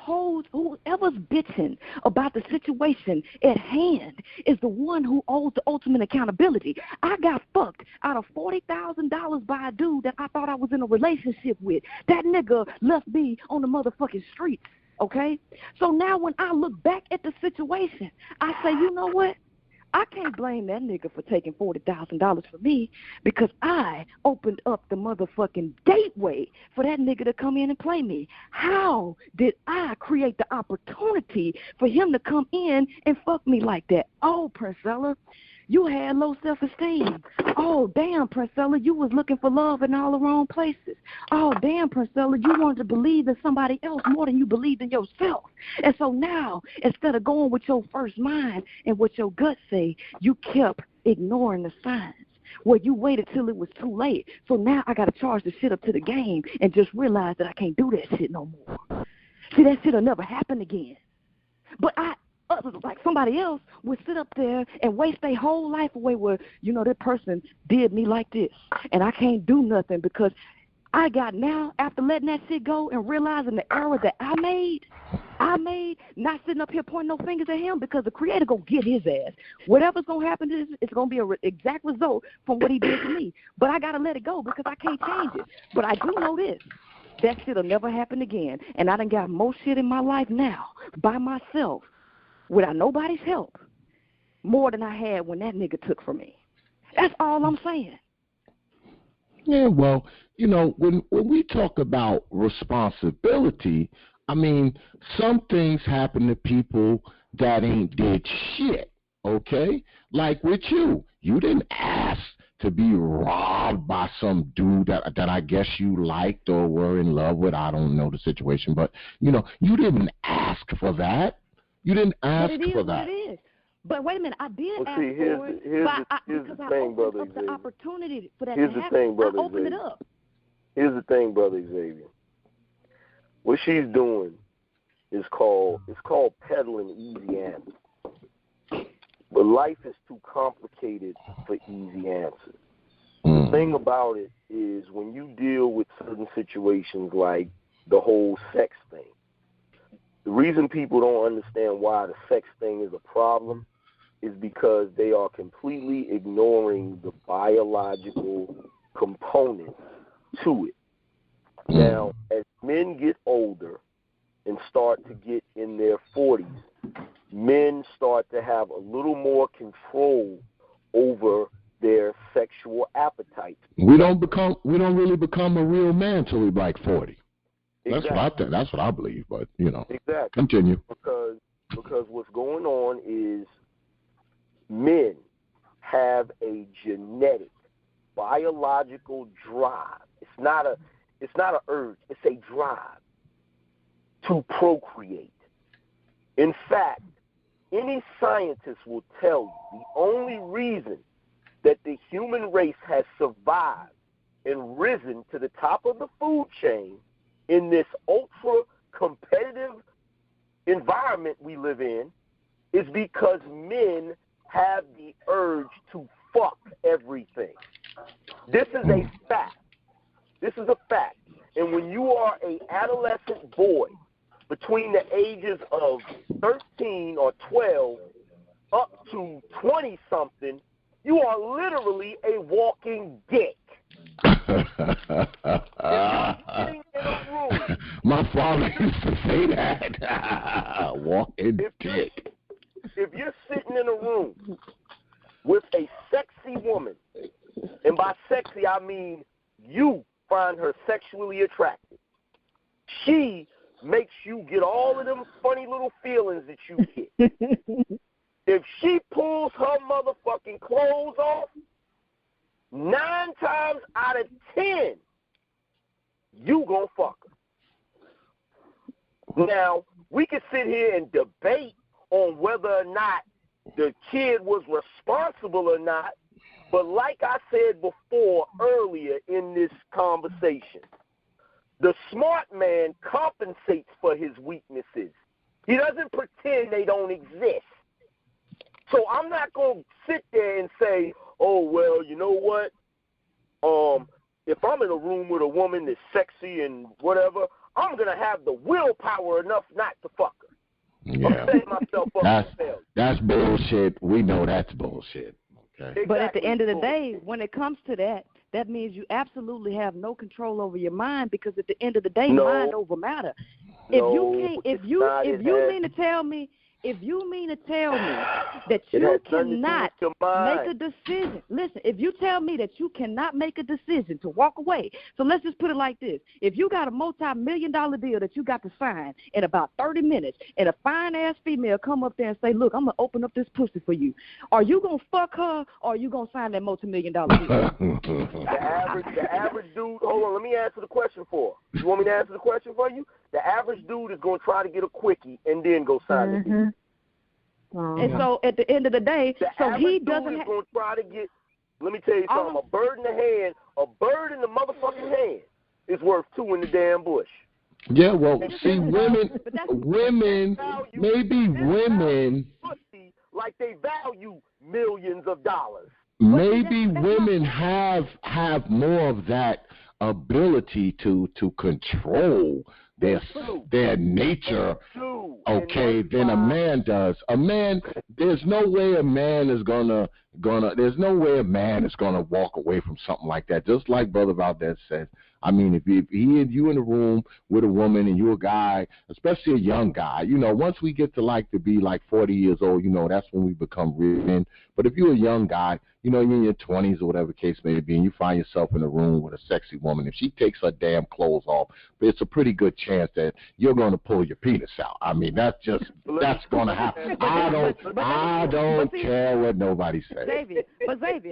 bitching about the situation at hand is the one who owes the ultimate accountability. I got fucked out of $40,000 by a dude that I thought I was in a relationship with. That nigga left me on the motherfucking streets, okay? So now when I look back at the situation, I say, you know what? I can't blame that nigga for taking $40,000 from me, because I opened up the motherfucking gateway for that nigga to come in and play me. How did I create the opportunity for him to come in and fuck me like that? Oh, Princella, You had low self-esteem. Oh, damn, Princella, you was looking for love in all the wrong places. Oh, damn, Princella, you wanted to believe in somebody else more than you believed in yourself. And so now, instead of going with your first mind and what your gut say, you kept ignoring the signs. Well, you waited till it was too late. So now I got to charge the shit up to the game and just realize that I can't do that shit no more. See, that shit will never happen again. But like somebody else would sit up there and waste their whole life away where, you know, that person did me like this, and I can't do nothing because I got now, after letting that shit go and realizing the error that I made, not sitting up here pointing no fingers at him because the Creator going to get his ass. Whatever's going to happen to this, it's going to be an exact result from what he did to me. But I got to let it go because I can't change it. But I do know this. That shit will never happen again. And I done got more shit in my life now by myself without nobody's help more than I had when that nigga took from me. That's all I'm saying. Yeah, well, you know, when we talk about responsibility, I mean, some things happen to people that ain't did shit, okay? Like with you. You didn't ask to be robbed by some dude that I guess you liked or were in love with. I don't know the situation, but, you know, you didn't ask for that. You didn't ask for that. But it is. But wait a minute, I did ask for it, because I opened up the opportunity for that to happen. I opened it up. Here's the thing, Brother Xavier. What she's doing is called peddling easy answers. But life is too complicated for easy answers. The thing about it is when you deal with certain situations like the whole sex thing, the reason people don't understand why the sex thing is a problem is because they are completely ignoring the biological component to it. Now, as men get older and start to get in their 40s, men start to have a little more control over their sexual appetites. We don't really become a real man till we're like 40. Exactly. That's what I think. That's what I believe. But you know, exactly. Continue. Because what's going on is men have a genetic, biological drive. It's not a urge. It's a drive to procreate. In fact, any scientist will tell you the only reason that the human race has survived and risen to the top of the food chain in this ultra-competitive environment we live in is because men have the urge to fuck everything. This is a fact. This is a fact. And when you are an adolescent boy between the ages of 13 or 12 up to 20-something, you are literally a walking dick. My father used to say that. Walking dick. If you're sitting in a room with a sexy woman, and by sexy I mean you find her sexually attractive, she makes you get all of them funny little feelings that you get. If she pulls her motherfucking clothes off, 9 times out of 10, you gonna fuck her. Now, we can sit here and debate on whether or not the kid was responsible or not, but like I said before earlier in this conversation, the smart man compensates for his weaknesses. He doesn't pretend they don't exist. So I'm not going to sit there and say, oh, well, you know what? If I'm in a room with a woman that's sexy and whatever, I'm going to have the willpower enough not to fuck her. Yeah. I'm setting myself up for failure. That's bullshit. We know that's bullshit. Okay. Exactly. But at the end of the day, when it comes to that, that means you absolutely have no control over your mind, because at the end of the day, mind over matter. If you mean to tell me if you mean to tell me that you cannot make a decision, listen, if you tell me that you cannot make a decision to walk away, so let's just put it like this. If you got a multi-million-dollar deal that you got to sign in about 30 minutes and a fine-ass female come up there and say, look, I'm going to open up this pussy for you, are you going to fuck her or are you going to sign that multi-million-dollar deal? The average dude, hold on, let me answer the question for her. You want me to answer the question for you? The average dude is going to try to get a quickie and then go sign the deal. And so at the end of the day, so he doesn't have going to try to get, let me tell you something, a bird in the motherfucking hand is worth two in the damn bush. Yeah, well, see, women, like they value millions of dollars. Maybe women have more of that ability to control their nature, okay, than a man does. A man, there's no way a man is gonna walk away from something like that. Just like Brother Valdez says. I mean, if he and you in the room with a woman and you a guy, especially a young guy, you know, once we get to be 40 years old, you know, that's when we become real men. But if you're a young guy, you know, you're in your 20s or whatever the case may be, and you find yourself in a room with a sexy woman, if she takes her damn clothes off, it's a pretty good chance that you're going to pull your penis out. I mean, that's going to happen. I don't care what nobody says. Xavier,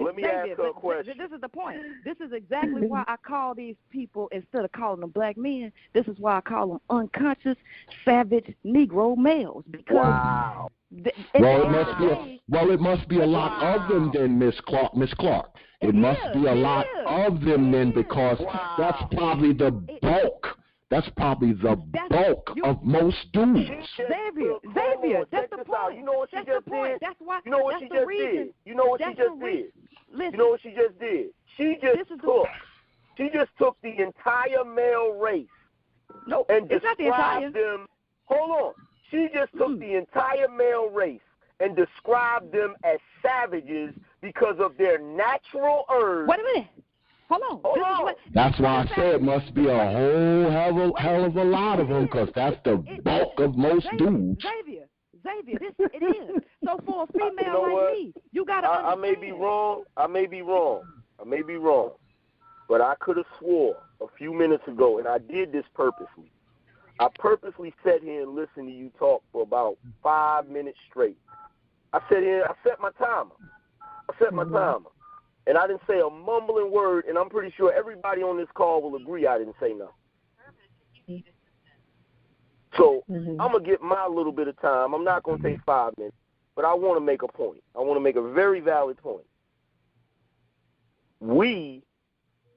let me ask her a question. This is the point. This is exactly why I call these people, instead of calling them black men, this is why I call them unconscious, savage Negro males. Because it must be a lot of them then, Miss Clark. It must be a lot of them then, because that's probably the bulk. That's probably the bulk of most dudes. Xavier, that's the point. You know what she just did? That's why. You know what she just did? You know what she just did? You know what she just did? She just took the entire male race and described them. Hold on. She just took the entire male race and described them as savages because of their natural urge. Wait a minute. Hold on. That's why I said it must be a whole hell of a lot of them, because that's the bulk of most dudes. Xavier, it is. So for a female like me, you got to understand. I may be wrong. But I could have swore a few minutes ago, and I did this purposely. I purposely sat here and listened to you talk for about 5 minutes straight. I sat here, I set my timer. And I didn't say a mumbling word, and I'm pretty sure everybody on this call will agree I didn't say nothing. So I'm going to get my little bit of time. I'm not going to take 5 minutes, but I want to make a point. I want to make a very valid point.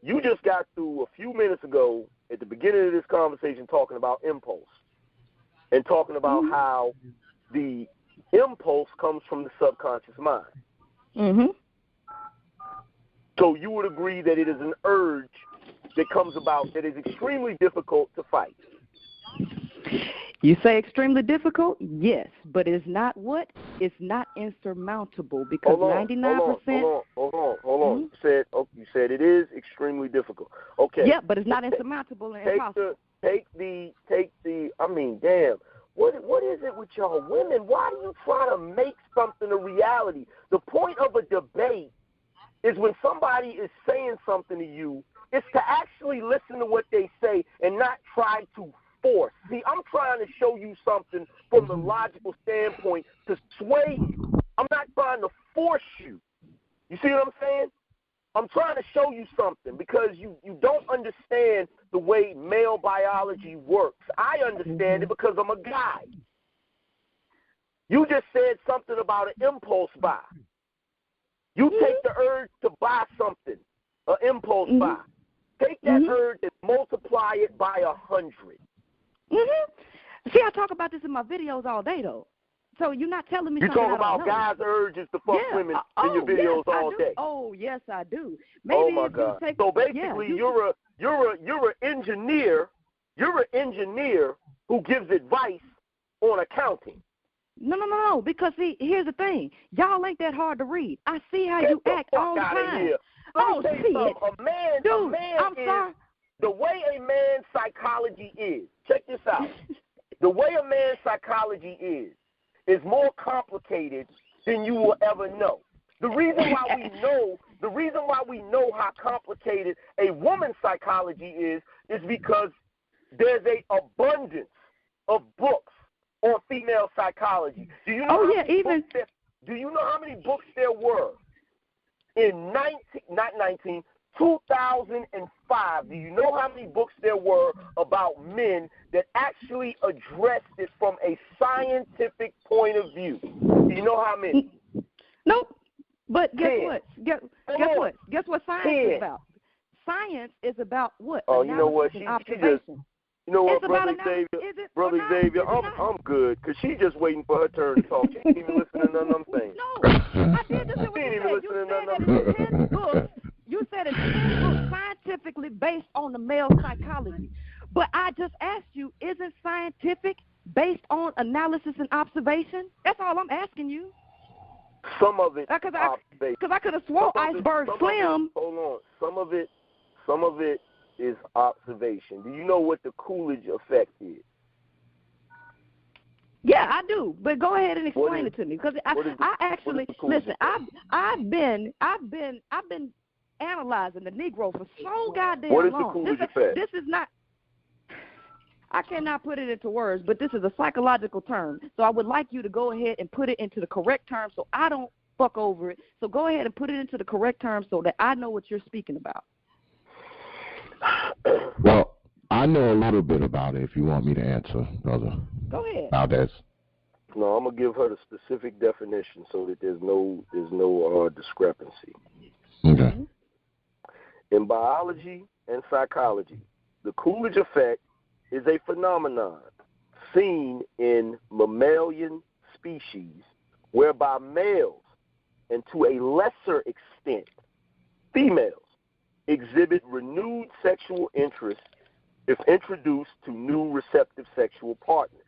You just got through a few minutes ago at the beginning of this conversation talking about impulse and talking about how the impulse comes from the subconscious mind. Mm-hmm. So you would agree that it is an urge that comes about that is extremely difficult to fight. You say extremely difficult? Yes, but it's not what? It's not insurmountable, because 99%. Hold on. You said it is extremely difficult. Okay. Yeah, but it's not insurmountable and impossible. Take the. I mean, damn. What is it with y'all women? Why do you try to make something a reality? The point of a debate is when somebody is saying something to you, it's to actually listen to what they say and not try to force. See, I'm trying to show you something from the logical standpoint to sway you. I'm not trying to force you. You see what I'm saying? I'm trying to show you something because you don't understand the way male biology works. I understand it because I'm a guy. You just said something about an impulse buy. You take the urge to buy something, an impulse buy. Take that urge and multiply it by 100. See, I talk about this in my videos all day, though. So you're not telling me you something talk about guys' urges to fuck women in your videos all day. Oh, yes, I do. Maybe my God. So basically, you're an engineer. You're an engineer who gives advice on accounting. No, because see, here's the thing. Y'all ain't that hard to read. I see how you act all the time. Oh, shit. Dude, I'm sorry. The way a man's psychology is, check this out. The way a man's psychology is is more complicated than you will ever know. The reason why we know how complicated a woman's psychology is because there's an abundance of books on female psychology. Do you know do you know how many books there were in 2005? Do you know how many books there were about men that actually addressed it from a scientific point of view? Do you know how many? Nope. But guess what? Guess what science is about? Science is about what? Oh, you know what? She just, you know what, Brother Xavier, I'm good, because she's just waiting for her turn to talk. She ain't even listening to none of them things. No, I did just say what you said. You said it's 10 books scientifically based on the male psychology. But I just asked you, isn't scientific based on analysis and observation? That's all I'm asking you. Some of it because I could have sworn Iceberg Slim. Hold on. Some of it is observation. Do you know what the Coolidge effect is? Yeah, I do. But go ahead and explain it to me, because I actually listen. I've been analyzing the Negro for so goddamn long. What is the Coolidge effect? This is not. I cannot put it into words, but this is a psychological term. So I would like you to go ahead and put it into the correct term so I don't fuck over it. So go ahead and put it into the correct term so that I know what you're speaking about. Well, I know a little bit about it if you want me to answer, Brother. Go ahead. Valdez. No, I'm going to give her the specific definition so that there's no discrepancy. Okay. In biology and psychology, the Coolidge effect is a phenomenon seen in mammalian species whereby males, and to a lesser extent females, exhibit renewed sexual interest if introduced to new receptive sexual partners.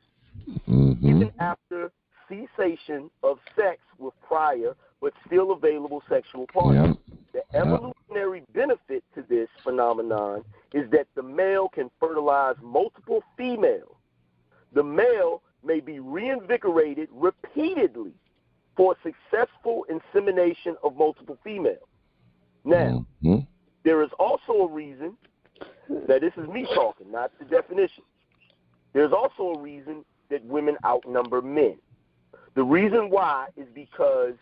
Mm-hmm. Even after cessation of sex with prior but still available sexual partners. Yep. The evolutionary benefit to this phenomenon is that the male can fertilize multiple females. The male may be reinvigorated repeatedly for successful insemination of multiple females. Now, there is also a reason that this is me talking, not the definition. There's also a reason that women outnumber men. The reason why is because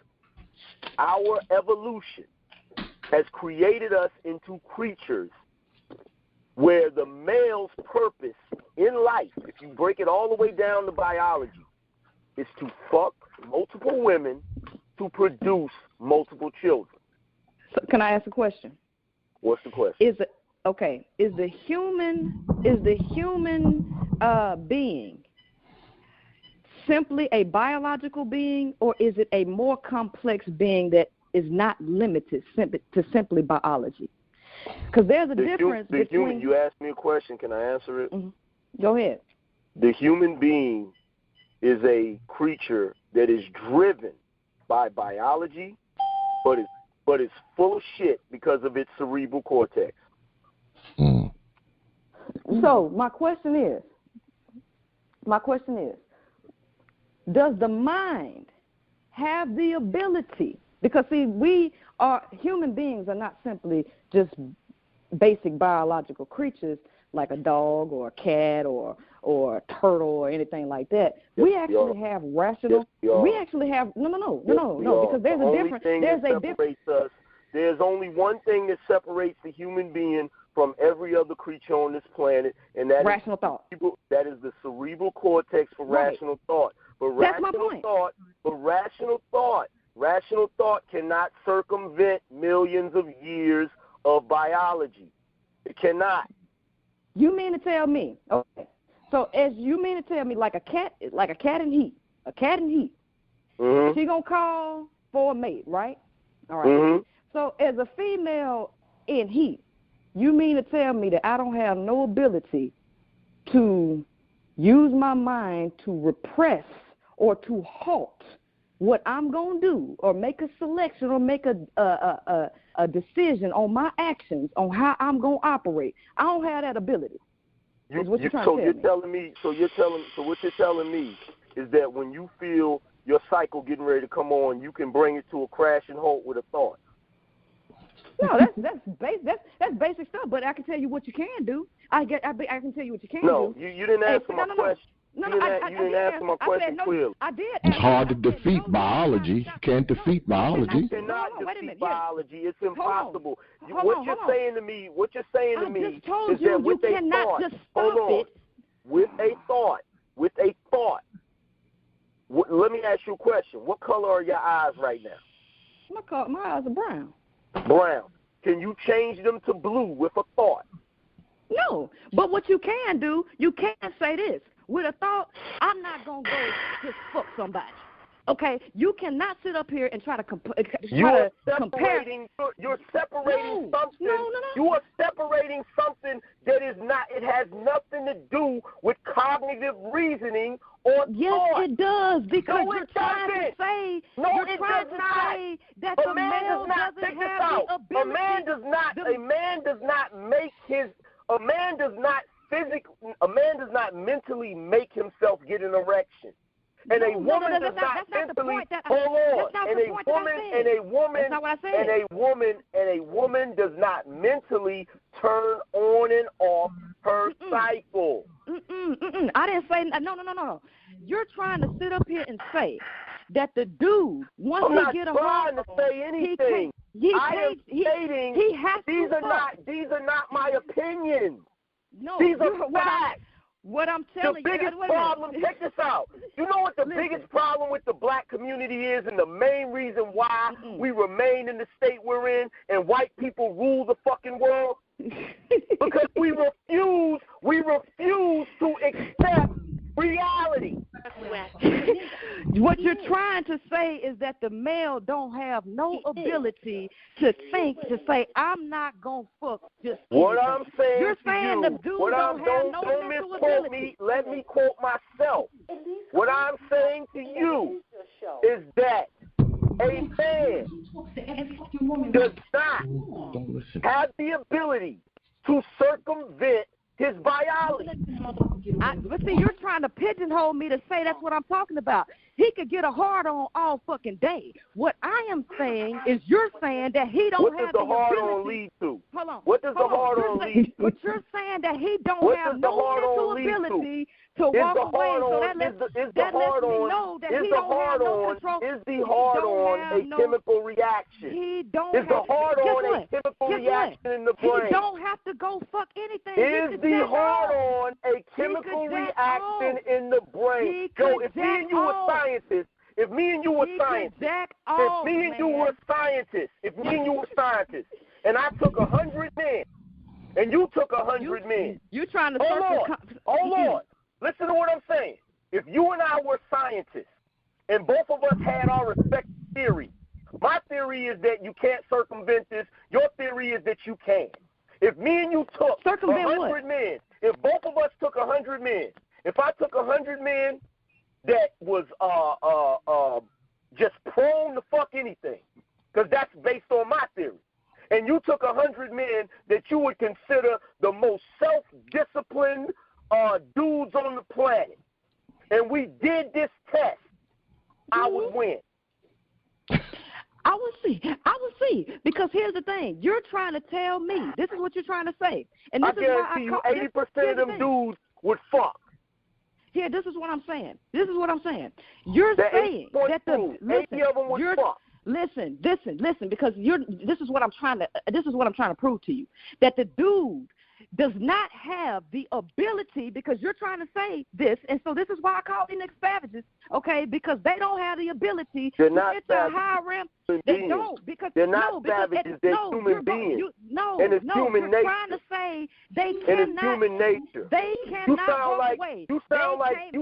our evolution has created us into creatures where the male's purpose in life, if you break it all the way down to biology, is to fuck multiple women to produce multiple children. So can I ask a question? What's the question? Is the human being simply a biological being, or is it a more complex being that is not limited to simply biology? Because there's a difference between... You asked me a question. Can I answer it? Mm-hmm. Go ahead. The human being is a creature that is driven by biology, but it's full of shit because of its cerebral cortex. Mm. So my question is, does the mind have the ability? Because, see, human beings are not simply just basic biological creatures like a dog or a cat or a turtle or anything like that. Yes, we actually have rational. Yes, we actually have no. Because there's a difference. There's only one thing that separates the human being from every other creature on this planet, and that rational thought. That is the cerebral cortex for rational thought. But that's my point. Rational thought cannot circumvent millions of years of biology. It cannot. You mean to tell me? Okay. So you mean to tell me like a cat in heat? A cat in heat. Mm-hmm. She gonna call for a mate, right? All right. Mm-hmm. So as a female in heat, you mean to tell me that I don't have no ability to use my mind to repress or to halt what I'm going to do, or make a selection, or make a decision on my actions, on how I'm going to operate? I don't have that ability. So what you're telling me is that when you feel your cycle getting ready to come on, you can bring it to a crashing halt with a thought. No, that's basic stuff. But I can tell you what you can do. I can tell you what you can do. No, you didn't answer my question. No, you didn't answer my question clearly. I did. It's hard to defeat biology. You can't defeat biology. You cannot defeat biology. It's impossible. What you're saying to me is that with a thought, hold on, with a thought. Let me ask you a question. What color are your eyes right now? My eyes are brown. Brown. Can you change them to blue with a thought? No, but what you can do, you can say this. With a thought, I'm not going to go just fuck somebody. Okay? You cannot sit up here and try to compare. You're separating something. No. You are separating something that is not, it has nothing to do with cognitive reasoning or thought. Yes, it does, because you're trying to say, that the male doesn't have the ability. A man does not mentally make himself get an erection. And a woman does not mentally does not mentally turn on and off her cycle. I didn't say no. You're trying to sit up here and say that the dude, once he get a I'm not trying to say anything. I am stating these are not my opinions. No, these are facts. What I'm telling you. The biggest problem, check this out. You know what the biggest problem with the black community is, and the main reason why we remain in the state we're in and white people rule the fucking world? Because we refuse to accept reality. What you're trying to say is that the male don't have no ability to think, to say, I'm not going to fuck just what anything. I'm saying You're to saying you, the dude don't misquote me. Let me quote myself. What I'm saying to you is that a man does not have the ability to circumvent his biology. But see, you're trying to pigeonhole me to say that's what I'm talking about. He could get a hard on all fucking day. What I am saying is you're saying that he don't have the ability. What does the hard on lead to? Hold on. What does the hard on lead to? But you're saying that he don't have no mental ability to walk away. So that lets me know that he don't have no control. Is the hard on a chemical reaction? He don't Is the hard on a chemical reaction in the brain? He don't have to go fuck anything. Is the hard on a chemical reaction in the brain? So if me and you were scientists, if me and you were scientists, and I took 100 men, and you took 100 men. You trying to Hold on. Listen to what I'm saying. If you and I were scientists, and both of us had our respective theories, my theory is that you can't circumvent this. Your theory is that you can. If me and you took 100 men, if both of us took 100 men, if I took 100 men that was just prone to fuck anything, because that's based on my theory, and you took 100 men that you would consider the most self-disciplined dudes on the planet, and we did this test, I would win. I will see. Because here's the thing. You're trying to tell me. This is what you're trying to say. And this I guarantee you 80% of them dudes would fuck. Here, this is what I'm saying. You're saying that 80 of them would fuck. Listen, because this is what I'm trying to prove to you. That the dude does not have the ability, because you're trying to say this, and so this is why I call these niggas savages, okay? Because they don't have the ability to get to a high realm. They don't, because they're not savages. They're human beings. You're trying to say they cannot. And it's human nature. They cannot walk away. You sound like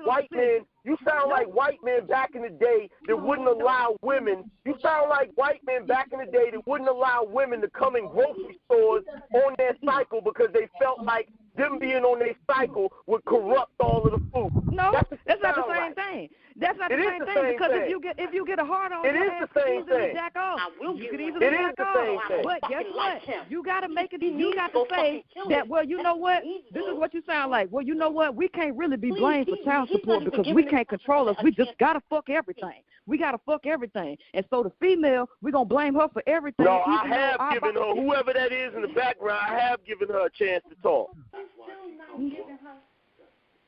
white men. You sound like white men back in the day that wouldn't allow women. You sound like white men back in the day that wouldn't allow women to come in grocery stores on their cycle because they felt like them being on their cycle would corrupt all of the food. No, that's not the same thing. thing. That's not the It is same the thing same because thing. if you get a hard on, It your is ass the can same easily thing. jack off. I will You get can rid of easily It is jack the off. same thing. But guess Fucking what? like him. You got to make it. He You needs got to go to say fucking kill that. him. Well, you know what? He needs This to. is what you sound like. Well, you know what? We can't really be Please, blamed for child he's support not even because giving we him can't control us. a We just chance. gotta fuck everything. We gotta fuck everything. And so the female, we're gonna blame her for everything. No, I even though have our given her, whoever that is in the background, I have given her a chance to talk.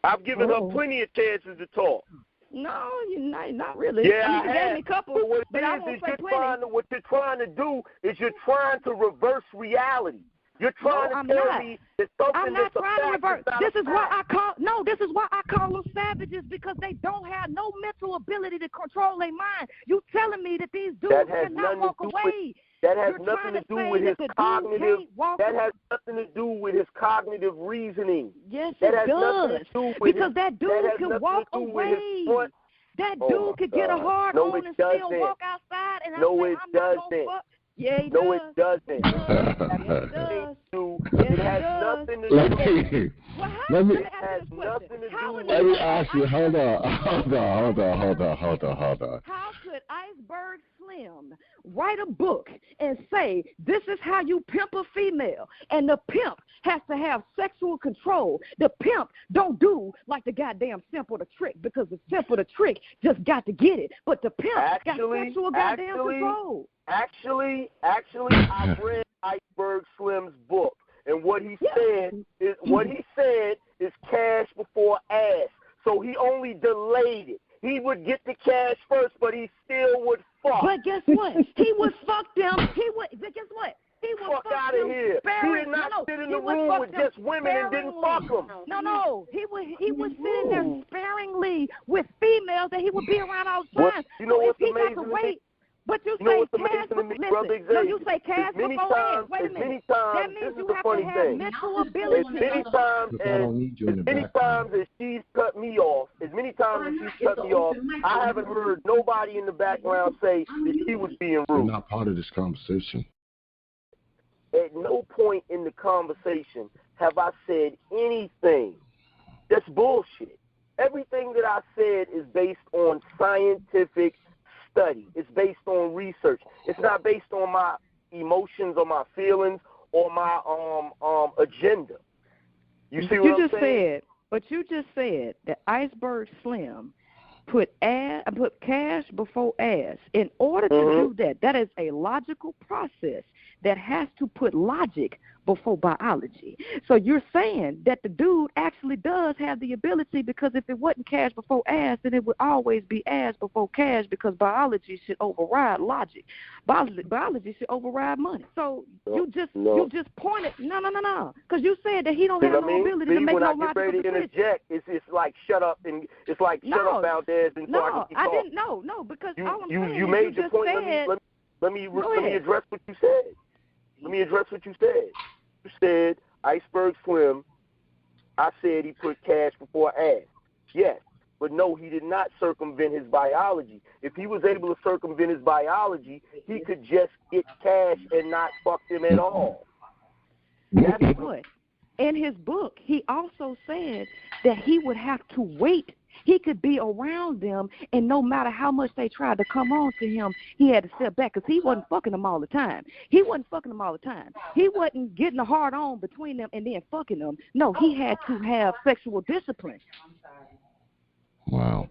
I've given her plenty of chances to talk. No, you're not really. Yeah, I mean, you I gave have. me a couple, But what but I it won't is say you're plenty. what you're trying to do is you're trying to reverse reality. You're trying I'm to tell not. me that something I'm not that's a trying to fact revert. is not This a is why fact. this is why I call them savages because they don't have no mental ability to control their mind. You telling me that these dudes That has cannot nothing walk to do away? That has You're nothing trying to do say with that his the dude cognitive. can't walk That away. has nothing to do with his cognitive reasoning. Yes, That it has nothing does. to do with Because his, that dude that has can nothing walk to do with his away. front. That Oh dude my could get a God. hard No, on it and still doesn't. walk outside and No, I say, it I'm not doesn't. gonna fuck. Yeah, he No, does. it doesn't. Yes, it does. It has nothing to do. Let me Well, let me ask you this nothing question. to How do would let me you- ask you. Hold on. How could Iceberg Slim write a book and say, this is how you pimp a female, and the pimp has to have sexual control? The pimp don't do like the goddamn simp or the trick, because the simp or the trick just got to get it. But the pimp got sexual goddamn control. Actually, I read Iceberg Slim's book, and what he said is cash before ass. So he only delayed it. He would get the cash first, but he still would fuck. But guess what? He would fuck them. But guess what? He would fuck out of here. He did not sit in the room with just women and didn't fuck them. No. He would sit in there sparingly with females that he would be around all the time. You know what's amazing to wait. But you know say what's cash amazing to me, before, brother listen, no, you say cash before ass. Wait a minute. That means you have to have mental ability. As many times as she's cut me off, I haven't heard nobody in the background say that she was being rude. You're not part of this conversation. At no point in the conversation have I said anything that's bullshit. Everything that I said is based on scientific study. It's based on research. It's not based on my emotions or my feelings or my agenda. You see what I'm saying? You just said that Iceberg Slim put cash before ass. In order to do that, that is a logical process that has to put logic before biology. So you're saying that the dude actually does have the ability, because if it wasn't cash before ass, then it would always be ass before cash, because biology should override logic. Biology should override money. So you just pointed, no, because you said that he don't have no ability to make no logical decisions. When I get ready to interject, it's like shut up Valdez, and so I can keep talking. No, because you made your point. Let me address what you said. You said Iceberg Slim. I said he put cash before ass. Yes, but no, he did not circumvent his biology. If he was able to circumvent his biology, he could just get cash and not fuck them at all. That's good. In his book, he also said that he would have to wait. He could be around them, and no matter how much they tried to come on to him, he had to step back because he wasn't fucking them all the time. He wasn't getting a hard on between them and then fucking them. No, he had to have sexual discipline. Wow.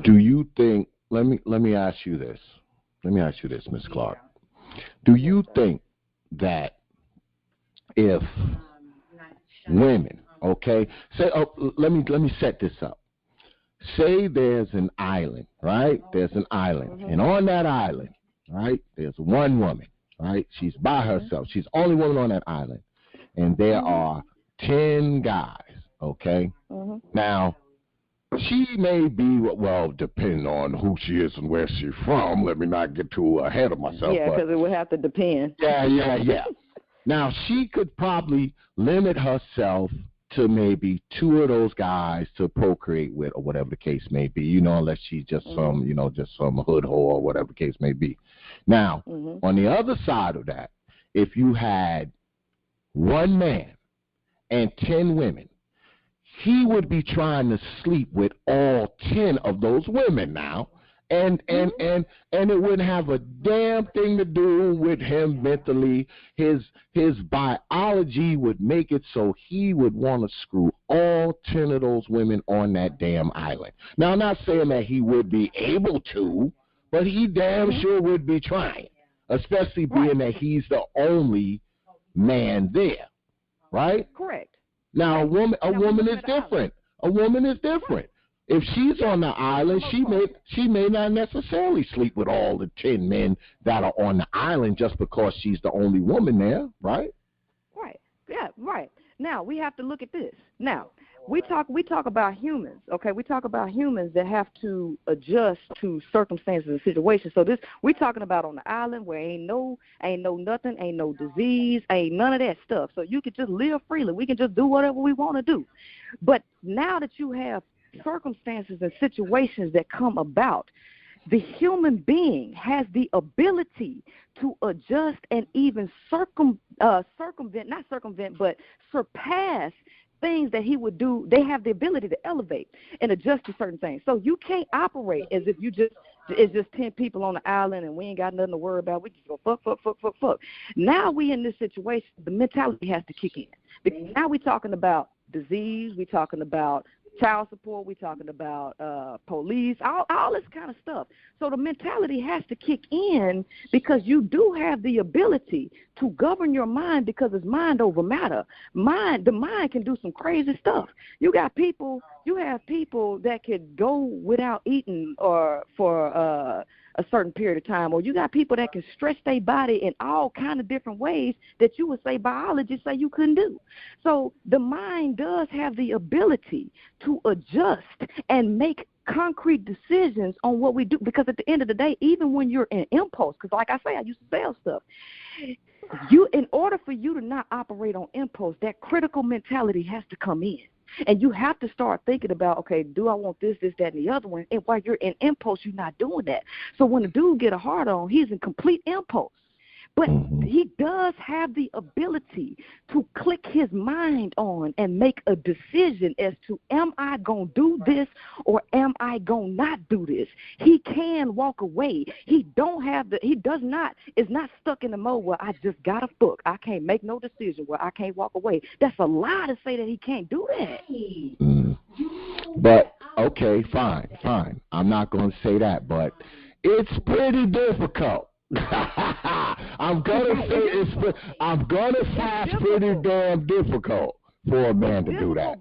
Do you think? Let me ask you this. Ms. Clark. Do you think that if women, okay, say, let me set this up. Say there's an island, right? There's an island, and on that island, right, there's one woman, right? She's by herself. She's the only woman on that island, and there are 10 guys, okay? Now, she may be, well, depending on who she is and where she's from. Let me not get too ahead of myself. Yeah, because it would have to depend. Yeah. Now, she could probably limit herself to maybe 2 of those guys to procreate with, or whatever the case may be, unless she's just some hood whore or whatever the case may be. Now, on the other side of that, if you had one man and 10 women, he would be trying to sleep with all 10 of those women now. And it wouldn't have a damn thing to do with him mentally. His biology would make it so he would want to screw all 10 of those women on that damn island. Now, I'm not saying that he would be able to, but he damn sure would be trying, especially being that he's the only man there, right? Correct. Now, a woman is different. A woman is different. If she's on the island, she may not necessarily sleep with all the 10 men that are on the island just because she's the only woman there, right? Right. Yeah, right. Now, we have to look at this. Now, we talk about humans, okay? We talk about humans that have to adjust to circumstances and situations. So we're talking about on the island where ain't no nothing, ain't no disease, ain't none of that stuff. So you can just live freely. We can just do whatever we want to do. But now that you have circumstances and situations that come about, the human being has the ability to adjust and even surpass things that he would do. They have the ability to elevate and adjust to certain things. So you can't operate as if it's just 10 people on the island and we ain't got nothing to worry about. We just go fuck. Now we in this situation, the mentality has to kick in. Because now we're talking about disease, we're talking about child support, we're talking about police, all this kind of stuff. So the mentality has to kick in because you do have the ability to govern your mind because it's mind over matter. The mind can do some crazy stuff. You have people that could go without eating or for a certain period of time, or you got people that can stretch their body in all kind of different ways that you would say biologists say you couldn't do. So the mind does have the ability to adjust and make concrete decisions on what we do, because at the end of the day, even when you're in impulse, because like I say, I used to sell stuff, in order for you to not operate on impulse, that critical mentality has to come in. And you have to start thinking about, okay, do I want this, that, and the other one? And while you're in impulse, you're not doing that. So when a dude get a hard on, he's in complete impulse. But he does have the ability to click his mind on and make a decision as to, am I going to do this or am I going to not do this? He can walk away. Is not stuck in the mode where I just got to fuck. I can't make no decision where I can't walk away. That's a lie to say that he can't do that. But, okay, fine. I'm not going to say that, but it's pretty difficult. I'm gonna say it's pretty damn difficult for a man to do that.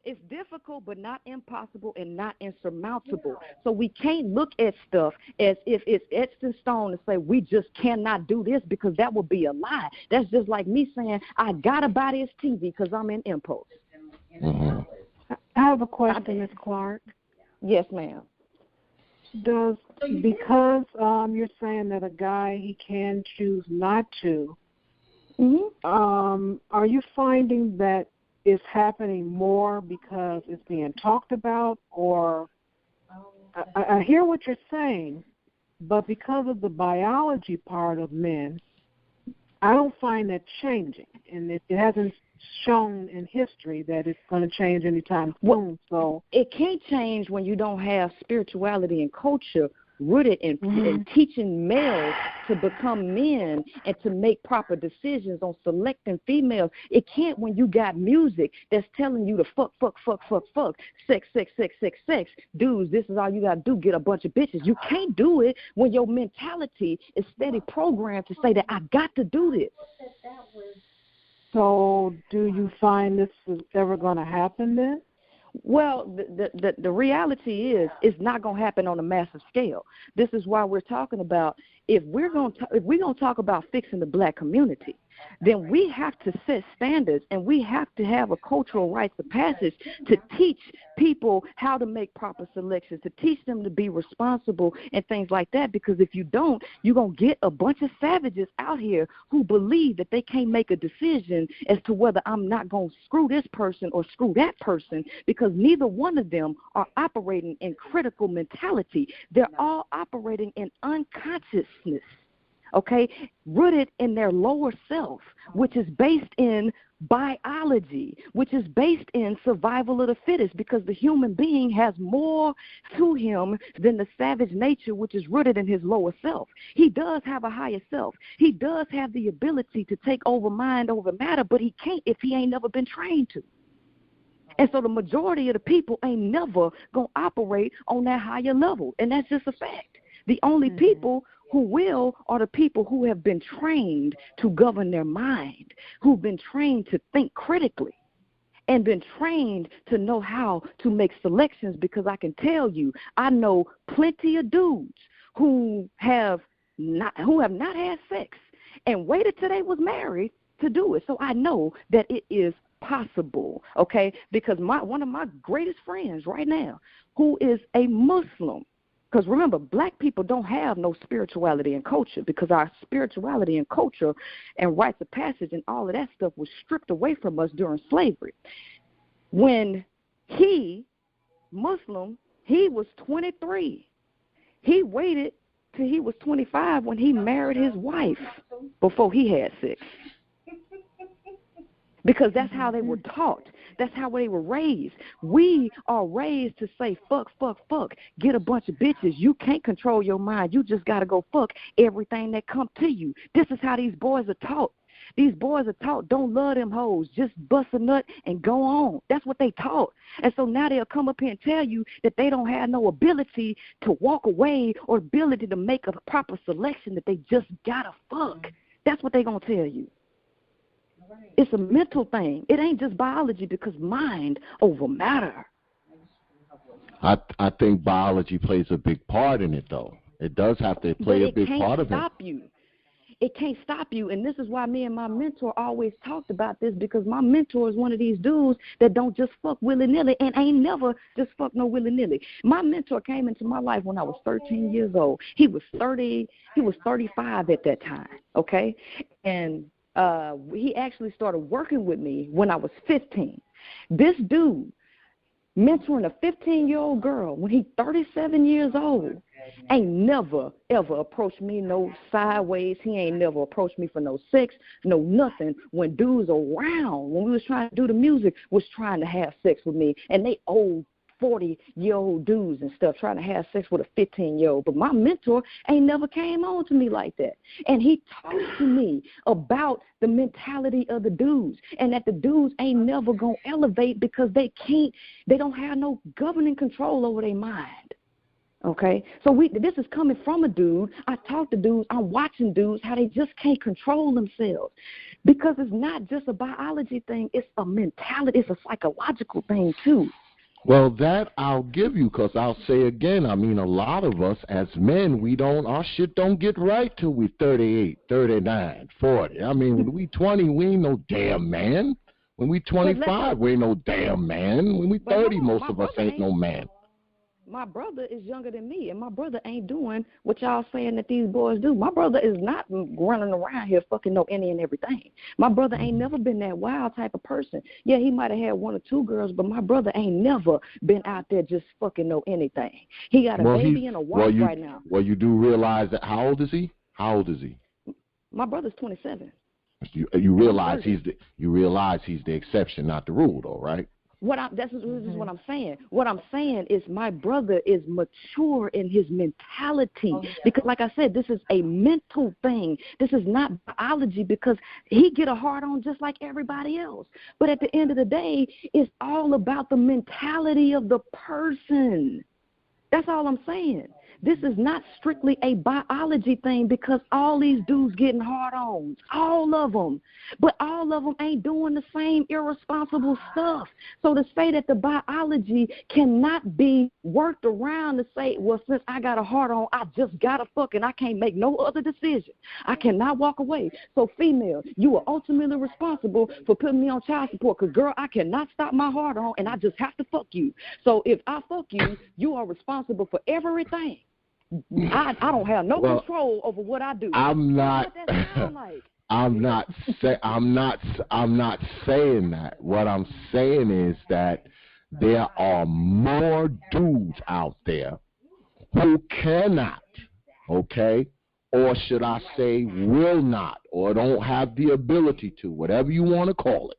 It's difficult, but not impossible and not insurmountable. So we can't look at stuff as if it's etched in stone and say we just cannot do this, because that would be a lie. That's just like me saying I gotta buy this TV because I'm in impulse. I have a question, Ms. Clark. Yes, ma'am. Because you're saying that a guy, he can choose not to, are you finding that it's happening more because it's being talked about? Or I hear what you're saying, but because of the biology part of men, I don't find that changing. And it hasn't shown in history that it's going to change anytime soon. So it can't change when you don't have spirituality and culture rooted in teaching males to become men and to make proper decisions on selecting females. It can't when you got music that's telling you to fuck, sex. Dudes, this is all you got to do, get a bunch of bitches. You can't do it when your mentality is steady programmed to say that I got to do this. So do you find this is ever going to happen then? Well, the reality is it's not going to happen on a massive scale. This is why we're talking about if we're going to talk about fixing the black community, then we have to set standards and we have to have a cultural rites of passage to teach people how to make proper selections, to teach them to be responsible and things like that. Because if you don't, you're going to get a bunch of savages out here who believe that they can't make a decision as to whether I'm not going to screw this person or screw that person, because neither one of them are operating in critical mentality. They're all operating in unconsciousness. Okay, rooted in their lower self, which is based in biology, which is based in survival of the fittest, because the human being has more to him than the savage nature, which is rooted in his lower self. He does have a higher self. He does have the ability to take over mind over matter, but he can't if he ain't never been trained to. And so the majority of the people ain't never going to operate on that higher level, and that's just a fact. The only people who will are the people who have been trained to govern their mind, who've been trained to think critically, and been trained to know how to make selections, because I can tell you, I know plenty of dudes who have not had sex and waited till they was married to do it. So I know that it is possible, okay? Because one of my greatest friends right now, who is a Muslim, because remember, black people don't have no spirituality and culture, because our spirituality and culture and rites of passage and all of that stuff was stripped away from us during slavery. When Muslim, he was 23. He waited till he was 25 when he married his wife before he had sex. Because that's how they were taught. That's how they were raised. We are raised to say, fuck, fuck, fuck. Get a bunch of bitches. You can't control your mind. You just got to go fuck everything that comes to you. This is how these boys are taught. These boys are taught, don't love them hoes. Just bust a nut and go on. That's what they taught. And so now they'll come up here and tell you that they don't have no ability to walk away or ability to make a proper selection, that they just got to fuck. That's what they're going to tell you. It's a mental thing. It ain't just biology, because mind over matter. I think biology plays a big part in it, though. It does have to play a big part of it. It can't stop you, and this is why me and my mentor always talked about this, because my mentor is one of these dudes that don't just fuck willy-nilly and ain't never just fuck no willy-nilly. My mentor came into my life when I was 13 years old. He was 35 at that time, okay? And he actually started working with me when I was 15. This dude, mentoring a 15-year-old girl when he's 37 years old, ain't never, ever approached me no sideways. He ain't never approached me for no sex, no nothing. When dudes around, when we was trying to do the music, was trying to have sex with me, and they old 40-year-old dudes and stuff trying to have sex with a 15-year-old. But my mentor ain't never came on to me like that. And he talked to me about the mentality of the dudes, and that the dudes ain't never going to elevate because they don't have no governing control over their mind. Okay? So this is coming from a dude. I talk to dudes. I'm watching dudes, how they just can't control themselves. Because it's not just a biology thing. It's a mentality. It's a psychological thing, too. Well, that I'll give you, because I'll say again, I mean, a lot of us as men, our shit don't get right till we 38, 39, 40. I mean, when we 20, we ain't no damn man. When we 25, we ain't no damn man. When we 30, most of us ain't no man. My brother is younger than me, and my brother ain't doing what y'all saying that these boys do. My brother is not running around here fucking no any and everything. My brother ain't never been that wild type of person. Yeah, he might have had one or two girls, but my brother ain't never been out there just fucking no anything. He got a baby and a wife right now. Well, you do realize that. How old is he? My brother's 27. You realize he's the exception, not the rule, though, right? This is what I'm saying. What I'm saying is my brother is mature in his mentality, because, like I said, this is a mental thing. This is not biology, because he get a hard on just like everybody else. But at the end of the day, it's all about the mentality of the person. That's all I'm saying. This is not strictly a biology thing, because all these dudes getting hard-ons, all of them. But all of them ain't doing the same irresponsible stuff. So to say that the biology cannot be worked around to say, well, since I got a hard-on, I just got to fuck and I can't make no other decision. I cannot walk away. So female, you are ultimately responsible for putting me on child support, because, girl, I cannot stop my hard-on and I just have to fuck you. So if I fuck you, you are responsible for everything. I don't have no control over what I do. I'm not saying that. What I'm saying is that there are more dudes out there who cannot, okay, or should I say will not, or don't have the ability to, whatever you want to call it.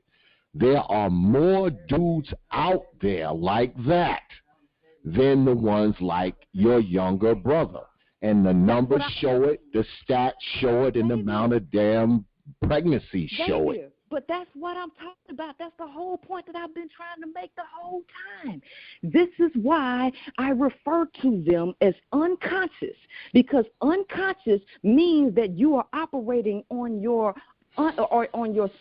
there are more dudes out there like that than the ones like your younger brother. And the numbers show it, the stats show it, and the amount of damn pregnancies show it. But that's what I'm talking about. That's the whole point that I've been trying to make the whole time. This is why I refer to them as unconscious, because unconscious means that you are operating on your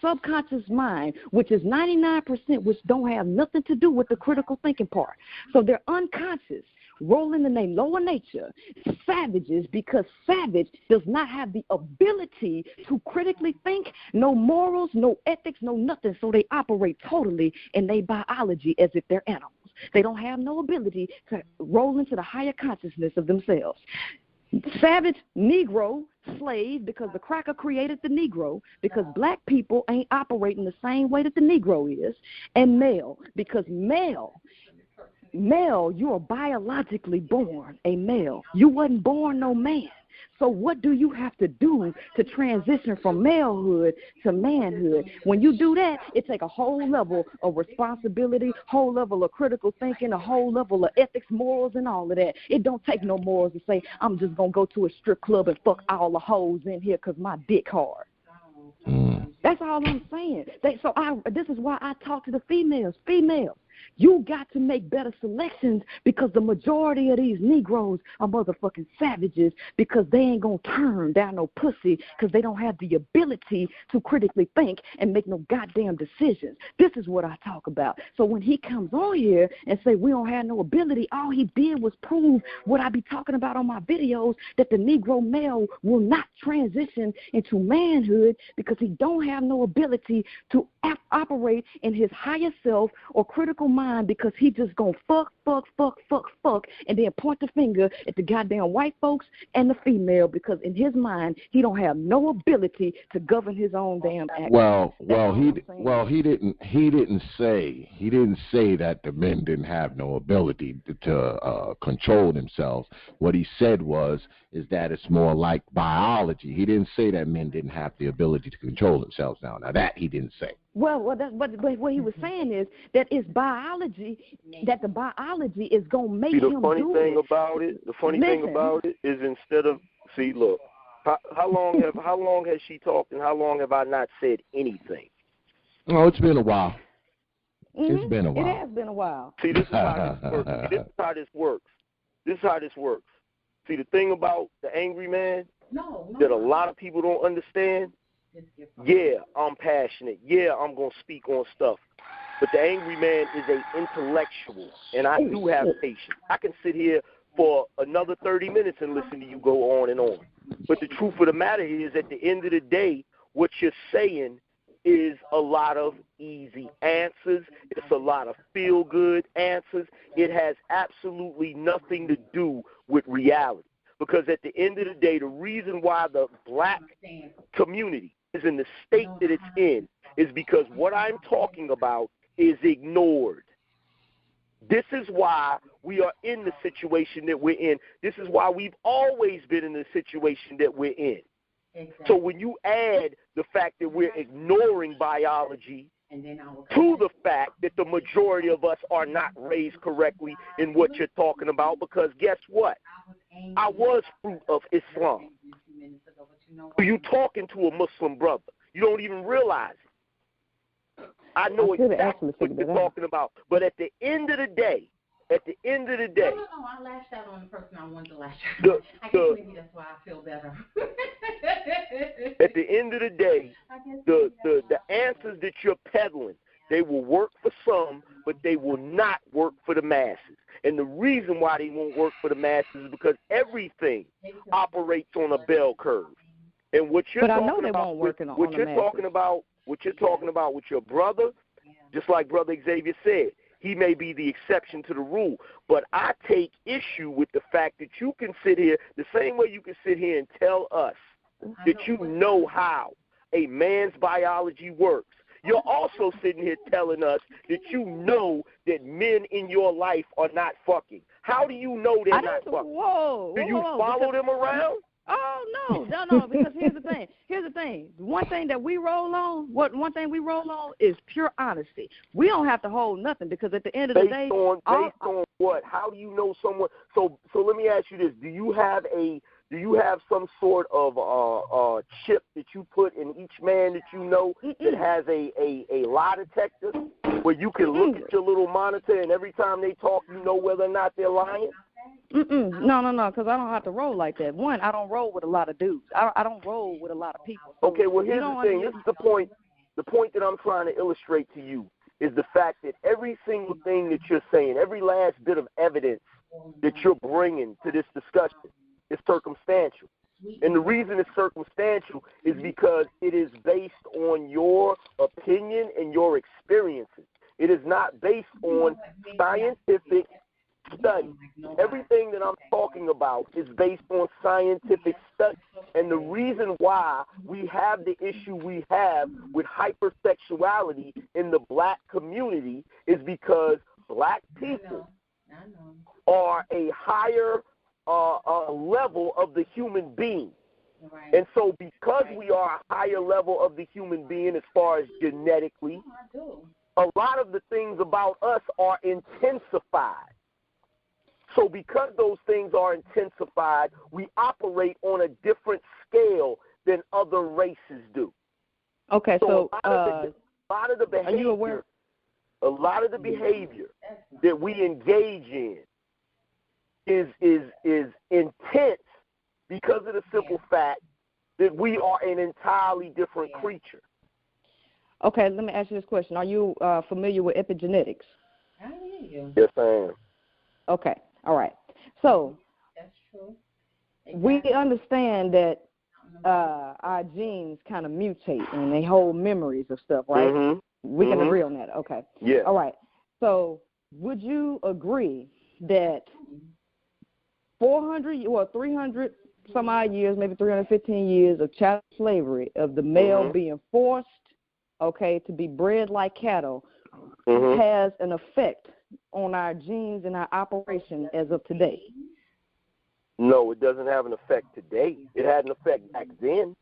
subconscious mind, which is 99%, which don't have nothing to do with the critical thinking part. So they're unconscious, rolling in their lower nature, savages, because savage does not have the ability to critically think, no morals, no ethics, no nothing. So they operate totally in their biology as if they're animals. They don't have no ability to roll into the higher consciousness of themselves. Savage, Negro, slave, because the cracker created the Negro, because black people ain't operating the same way that the Negro is, and male, because male, you are biologically born a male. You wasn't born no man. So what do you have to do to transition from malehood to manhood? When you do that, it takes a whole level of responsibility, whole level of critical thinking, a whole level of ethics, morals, and all of that. It don't take no morals to say, I'm just going to go to a strip club and fuck all the hoes in here because my dick hard. That's all I'm saying. This is why I talk to the females. Females, you got to make better selections, because the majority of these Negroes are motherfucking savages, because they ain't going to turn down no pussy because they don't have the ability to critically think and make no goddamn decisions. This is what I talk about. So when he comes on here and say we don't have no ability, all he did was prove what I be talking about on my videos, that the Negro male will not transition into manhood because he don't have no ability to operate in his higher self or critical mind, because he just gonna fuck, and then point the finger at the goddamn white folks and the female, because in his mind he don't have no ability to govern his own damn actions. He didn't say that the men didn't have no ability to control themselves. What he said is that it's more like biology. He didn't say that men didn't have the ability to control themselves. Now that he didn't say. But what he was saying is that it's biology, that the biology is going to make him do it. The funny thing about it is, instead of, look, how long has she talked, and how long have I not said anything? Oh, it's been a while. Mm-hmm. It's been a while. It has been a while. See, this is how this works. This is how this works. See, the thing about the angry man that a lot of people don't understand, yeah, I'm passionate. Yeah, I'm going to speak on stuff. But the angry man is an intellectual, and I do have patience. I can sit here for another 30 minutes and listen to you go on and on. But the truth of the matter is, at the end of the day, what you're saying is a lot of easy answers. It's a lot of feel-good answers. It has absolutely nothing to do with reality. Because at the end of the day, the reason why the black community is in the state that it's in is because what I'm talking about is ignored. This is why we are in the situation that we're in. This is why we've always been in the situation that we're in. Exactly. So when you add the fact that we're ignoring biology to the fact that the majority of us are not raised correctly in what you're talking about, because guess what? I was fruit of Islam. You're talking to a Muslim brother. You don't even realize it. I know exactly what you're talking about. But at the end of the day, No, I lashed out on the person I wanted to lash out. I guess maybe that's why I feel better. At the end of the day, the answers that you're peddling, they will work for some, but they will not work for the masses. And the reason why they won't work for the masses is because everything operates on a bell curve. And what you're talking about, what you're talking about with your brother, just like Brother Xavier said, he may be the exception to the rule. But I take issue with the fact that you can sit here the same way you can sit here and tell us that you know how a man's biology works. You're also sitting here telling us that you know that men in your life are not fucking. How do you know they're not fucking? Do you follow them around? Oh, no, because here's the thing. thing. One thing that we roll on, one thing we roll on is pure honesty. We don't have to hold nothing because at the end of the day, based on what? How do you know someone? So let me ask you this: Do you have some sort of chip that you put in each man that you know that has a lie detector where you can look at your little monitor and every time they talk, you know whether or not they're lying? No, because I don't have to roll like that. One, I don't roll with a lot of dudes. I don't roll with a lot of people. So okay, well, here's the thing. This is the point. The point that I'm trying to illustrate to you is the fact that every single thing that you're saying, every last bit of evidence that you're bringing to this discussion is circumstantial. And the reason it's circumstantial is because it is based on your opinion and your experiences. It is not based on scientific study. Everything that I'm talking about is based on scientific study. And the reason why we have the issue we have with hypersexuality in the black community is because black people are a higher level of the human being. And so because we are a higher level of the human being as far as genetically, a lot of the things about us are intensified. So because those things are intensified, we operate on a different scale than other races do. Okay, so a lot of the behavior, are you aware? A lot of the behavior that we engage in is intense because of the simple fact that we are an entirely different creature. Okay, let me ask you this question. Are you familiar with epigenetics? Yes, I am. Okay, all right. So we understand that our genes kind of mutate and they hold memories of stuff, right? We can agree on that. Okay. Yeah. All right. So would you agree that 300 some odd years, maybe 315 years of child slavery, of the male being forced, to be bred like cattle, has an effect on our genes and our operation as of today? No, it doesn't have an effect today. It had an effect back then.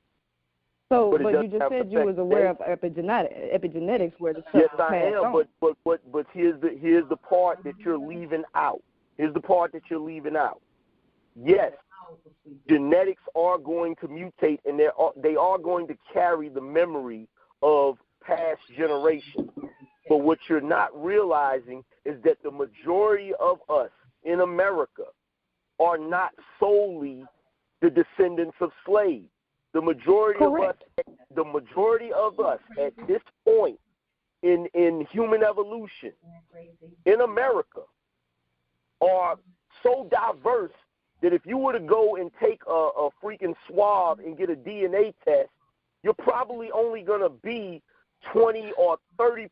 So, but you just said you was aware of epigenetics, where the stuff yes, I am. On. But here's the part that you're leaving out. Here's the part that you're leaving out. Yes, genetics are going to mutate, and they are going to carry the memory of past generations. But what you're not realizing is that the majority of us in America are not solely the descendants of slaves. The majority of us at this point in human evolution in America are so diverse that if you were to go and take a freaking swab and get a DNA test, you're probably only going to be 20 or 30%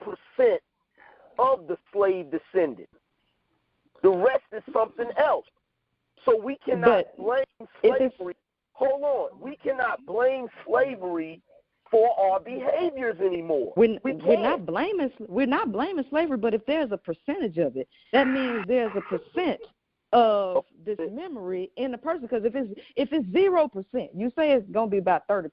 of the slave descendants. The rest is something else. So we cannot blame slavery. Hold on. We cannot blame slavery for our behaviors anymore. We're not blaming slavery, but if there's a percentage of it, that means there's a percent of this memory in the person. Because if it's 0%, you say it's going to be about 30%,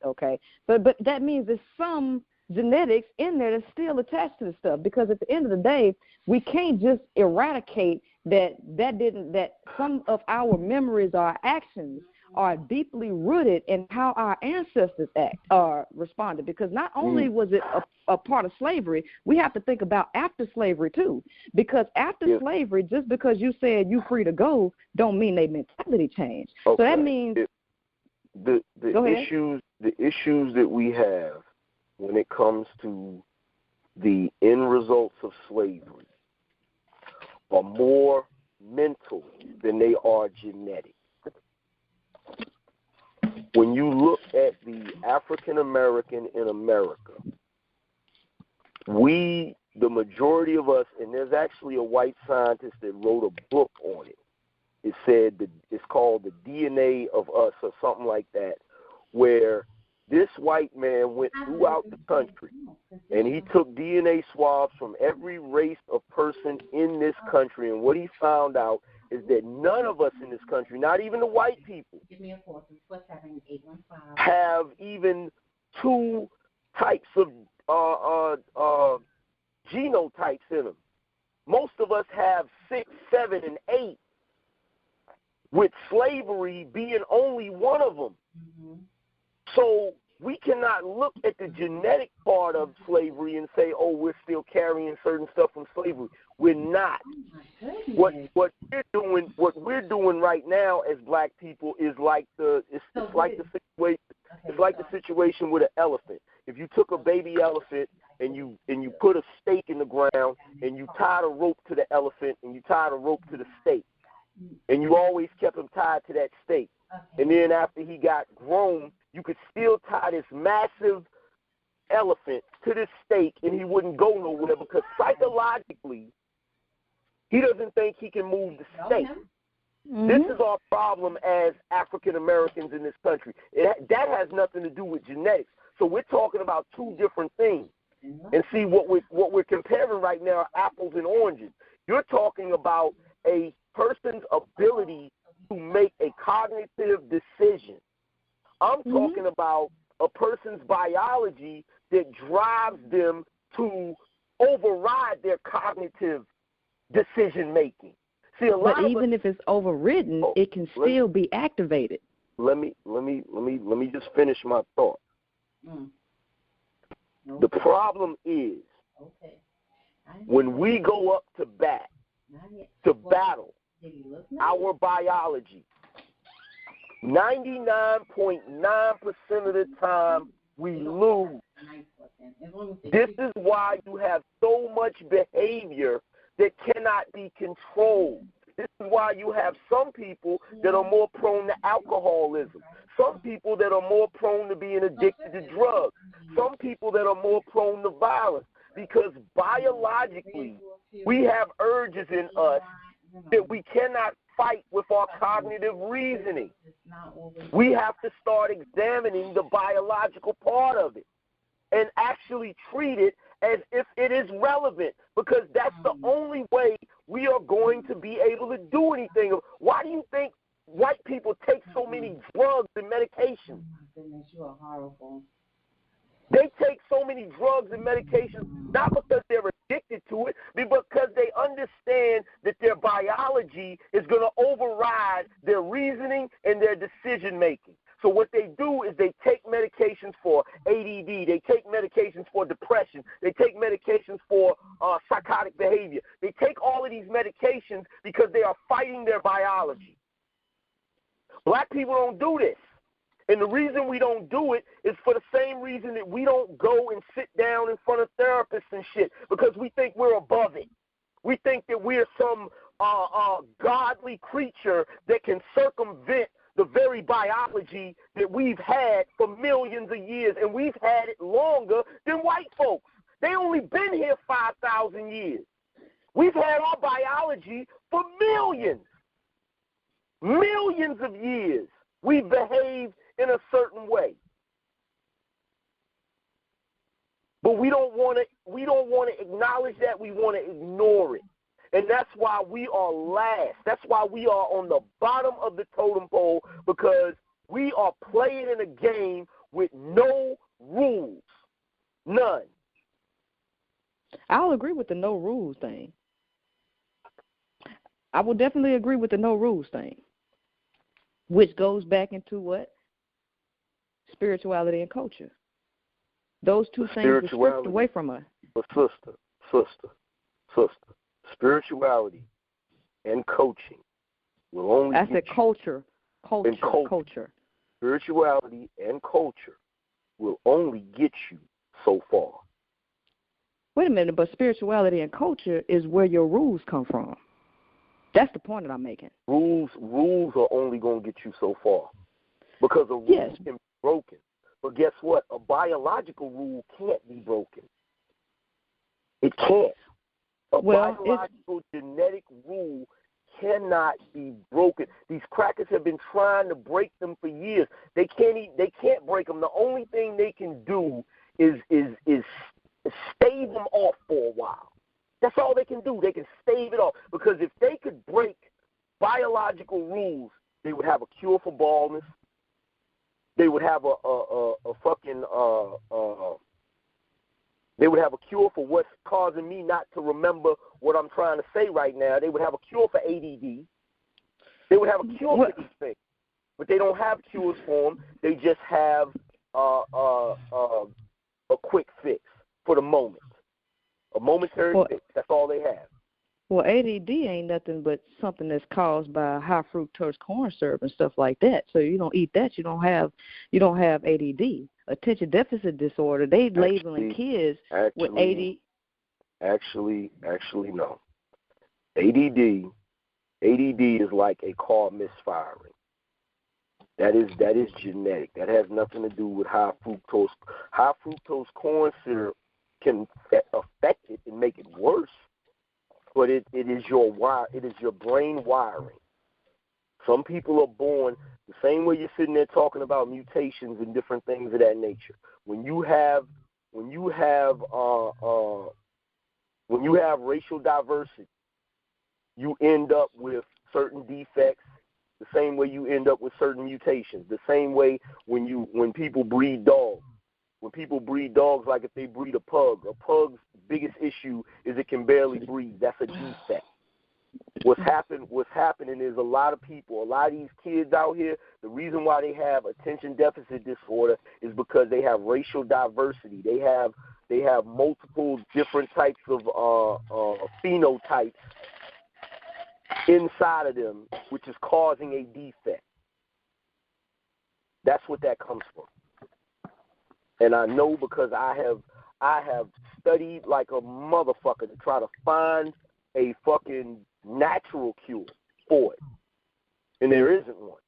okay? But that means there's some genetics in there that's still attached to the stuff, because at the end of the day, we can't just eradicate that some of our memories, our actions are deeply rooted in how our ancestors responded. Because not only was it a part of slavery, we have to think about after slavery too. Because after slavery, just because you said you free to go, don't mean their mentality changed. Okay. So that means the issues that we have when it comes to the end results of slavery are more mental than they are genetic. When you look at the African American in America, the majority of us, and there's actually a white scientist that wrote a book on it. It said that it's called The DNA of Us or something like that, where this white man went throughout the country and he took DNA swabs from every race of person in this country, and what he found out is that none of us in this country, not even the white people, Give me a 4-7-815. have even two types of genotypes in them. Most of us have 6, 7, and 8, with slavery being only one of them. Mm-hmm. So we cannot look at the genetic part of slavery and say, oh, we're still carrying certain stuff from slavery. We're not. What we're doing right now as black people is like the situation with an elephant. If you took a baby elephant and you put a stake in the ground and you tied a rope to the elephant and you tied a rope to the stake, and you always kept him tied to that stake. And then after he got grown, you could still tie this massive elephant to this stake and he wouldn't go nowhere because psychologically he doesn't think he can move the stake. Mm-hmm. This is our problem as African Americans in this country. That has nothing to do with genetics. So we're talking about two different things. And see, what we're comparing right now are apples and oranges. You're talking about a person's ability to make a cognitive decision. I'm talking about a person's biology that drives them to override their cognitive decision making. See, but even if it's overridden, it can still be activated. Let me just finish my thought. The problem is when we go up to bat to battle our biology, 99.9% of the time we lose. This is why you have so much behavior that cannot be controlled. This is why you have some people that are more prone to alcoholism, some people that are more prone to being addicted to drugs, some people that are more prone to violence, because biologically we have urges in us that we cannot fight with our cognitive reasoning. We have to start examining the biological part of it and actually treat it as if it is relevant, because that's the only way we are going to be able to do anything. Why do you think white people take so many drugs and medications? Oh my goodness, you are horrible. They take so many drugs and medications not because they're addicted to it, but because they understand that their biology is going to override their reasoning and their decision making. So what they do is they take medications for ADD, they take medications for depression, they take medications for psychotic behavior. They take all of these medications because they are fighting their biology. Black people don't do this. And the reason we don't do it is for the same reason that we don't go and sit down in front of therapists and shit, because we think we're above it. We think that we're some godly creature that can circumvent the very biology that we've had for millions of years, and we've had it longer than white folks. They only been here 5,000 years. We've had our biology for millions of years. We've behaved in a certain way. But we don't want to acknowledge that. We want to ignore it. And that's why we are last. That's why we are on the bottom of the totem pole, because we are playing in a game with no rules. None. I'll agree with the no rules thing. I will definitely agree with the no rules thing, which goes back into what? Spirituality and culture. Those two things are stripped away from us. But sister, spirituality and coaching will only I said culture. Spirituality and culture will only get you so far. Wait a minute, but spirituality and culture is where your rules come from. That's the point that I'm making. Rules are only going to get you so far, because a rule can be broken. But guess what? A biological rule can't be broken. It can't. A biological genetic rule cannot be broken. These crackers have been trying to break them for years. They can't break them. The only thing they can do is stave them off for a while. That's all they can do. They can stave it off. Because if they could break baldness. They would have a fucking they would have a cure for what's causing me not to remember what I'm trying to say right now. They would have a cure for ADD. They would have a cure for these things, but they don't have cures for them. They just have a quick fix for the moment, a momentary fix. That's all they have. Well, ADD ain't nothing but something that's caused by high fructose corn syrup and stuff like that. So you don't eat that, you don't have ADD. Attention deficit disorder. They labeling kids with ADD. Actually, no. ADD is like a car misfiring. That is genetic. That has nothing to do with high fructose. High fructose corn syrup can affect it and make it worse. But it is your brain wiring. Some people are born the same way you're sitting there talking about mutations and different things of that nature. When you have racial diversity, you end up with certain defects. The same way you end up with certain mutations. The same way when people breed dogs. When people breed dogs, like if they breed a pug's biggest issue is it can barely breathe. That's a defect. What's happening is a lot of these kids out here, the reason why they have attention deficit disorder is because they have racial diversity. They have multiple different types of phenotypes inside of them, which is causing a defect. That's what that comes from. And I know because I have studied like a motherfucker to try to find a fucking natural cure for it. And there isn't one.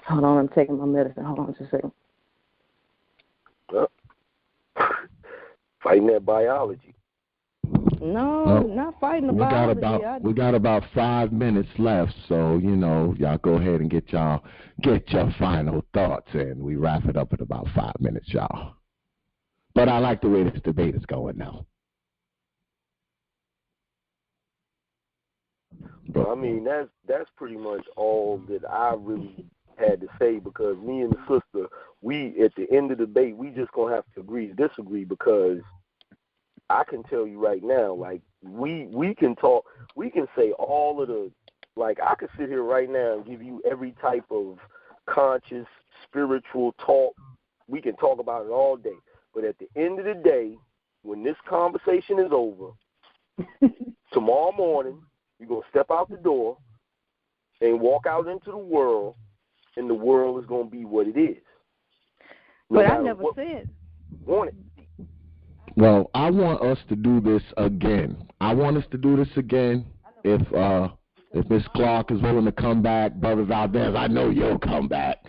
Hold on, I'm taking my medicine. Hold on just a second. Fighting that biology. No, not fighting the biology. We got about 5 minutes left, so y'all go ahead and get your final thoughts, and we wrap it up in about 5 minutes, y'all. But I like the way this debate is going now. I mean, that's pretty much all that I really had to say, because me and the sister, we at the end of the debate, we just gonna have to agree to disagree, because I can tell you right now, like we can talk, we can say all of the, like I could sit here right now and give you every type of conscious, spiritual talk. We can talk about it all day, but at the end of the day, when this conversation is over, tomorrow morning you're gonna step out the door and walk out into the world, and the world is going to be what it is. But I never said. Want it. Well, I want us to do this again. If Miss Clark is willing to come back, Brother Valdez, I know you'll come back.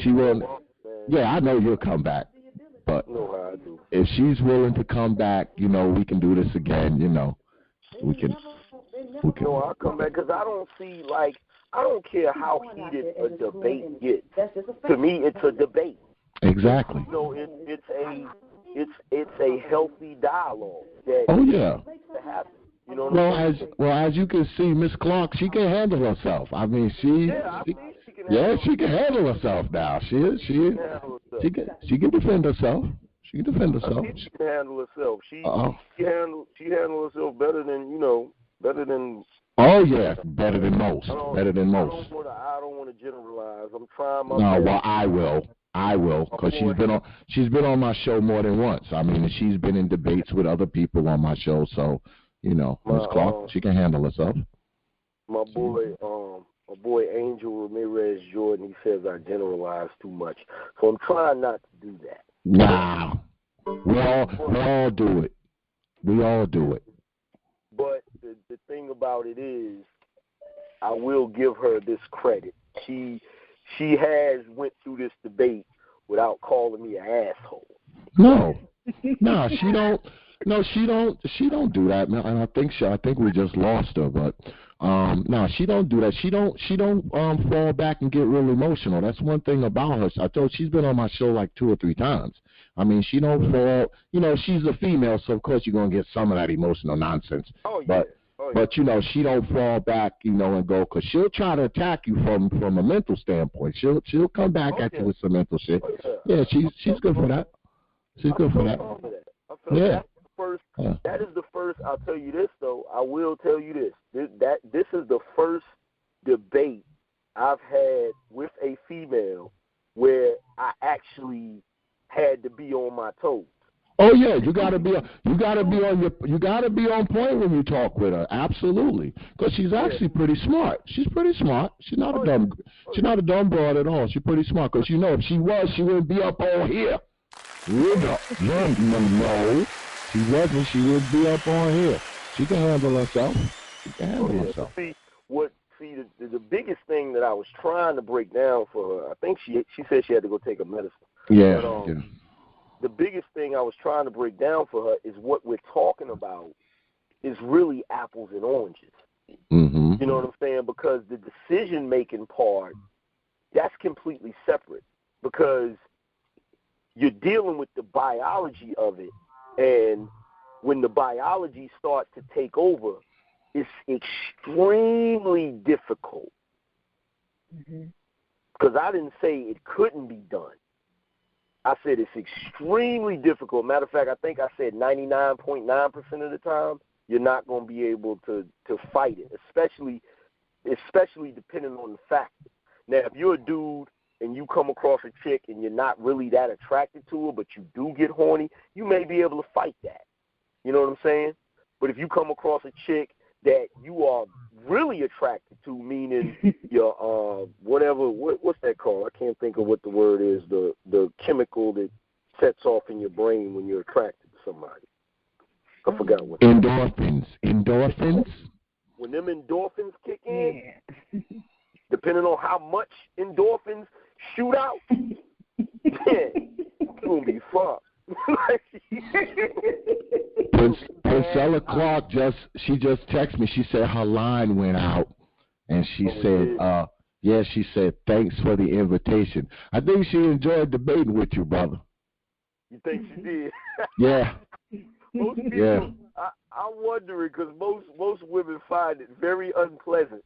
She will. Yeah, I know you'll come back. But if she's willing to come back, we can do this again. We can. No, I'll come back, because I don't see, like, I don't care how heated a debate gets. To me, it's a debate. Exactly. It's a healthy dialogue. That to happen. You know what I'm saying? As you can see, Miss Clark, she can handle herself. I mean, she can handle herself now. She can defend herself. She can defend herself. She can handle herself. She handle herself better than. Oh yeah, better than most. I don't want to generalize. I'm trying my best. Well, I will, because she's been on my show more than once. I mean, she's been in debates with other people on my show. So, Miss Clark, she can handle herself. My boy Angel Ramirez Jordan, he says I generalize too much. So I'm trying not to do that. Nah, we all do it. We all do it. But the thing about it is, I will give her this credit. She has went through this debate without calling me an asshole. No, she don't. No, she don't do that, man. And I think we just lost her, but no, she don't do that. She don't fall back and get real emotional. That's one thing about her. I told she's been on my show like 2 or 3 times. I mean, she don't fall. You know, she's a female, so of course you're gonna get some of that emotional nonsense. Oh yeah. But you know, she don't fall back, you know, and go, because she'll try to attack you from a mental standpoint. She'll come back at you with some mental shit. Yeah, she's good for that. She's good for that. Yeah. That is the first. I'll tell you this though. I will tell you this. This is the first debate I've had with a female where I actually had to be on my toes. Oh yeah, you gotta be on point when you talk with her. Absolutely, because she's actually pretty smart. She's pretty smart. She's not a dumb broad at all. She's pretty smart. Because you know, if she was, she wouldn't be up on here. No, she wasn't. She would be up on here. She can handle herself. herself. See, the biggest thing that I was trying to break down for her, I think she said she had to go take a medicine. Yeah. But, the biggest thing I was trying to break down for her is what we're talking about is really apples and oranges. Mm-hmm. You know what I'm saying? Because the decision-making part, that's completely separate. Because you're dealing with the biology of it, and when the biology starts to take over, it's extremely difficult. Because I didn't say it couldn't be done. I said it's extremely difficult. Matter of fact, I think I said 99.9% of the time, you're not going to be able to fight it, especially depending on the factor. Now, if you're a dude and you come across a chick and you're not really that attracted to her, but you do get horny, you may be able to fight that. You know what I'm saying? But if you come across a chick that you are really attracted to, meaning your what's that called? I can't think of what the word is. The chemical that sets off in your brain when you're attracted to somebody. I forgot what. Endorphins. When them endorphins kick in, depending on how much endorphins shoot out, it's gonna be fucked. Princella Clark just texted me. She said her line went out, and she she said thanks for the invitation. I think she enjoyed debating with you, brother. You think she did? Yeah. Most people, I'm wondering because most women find it very unpleasant.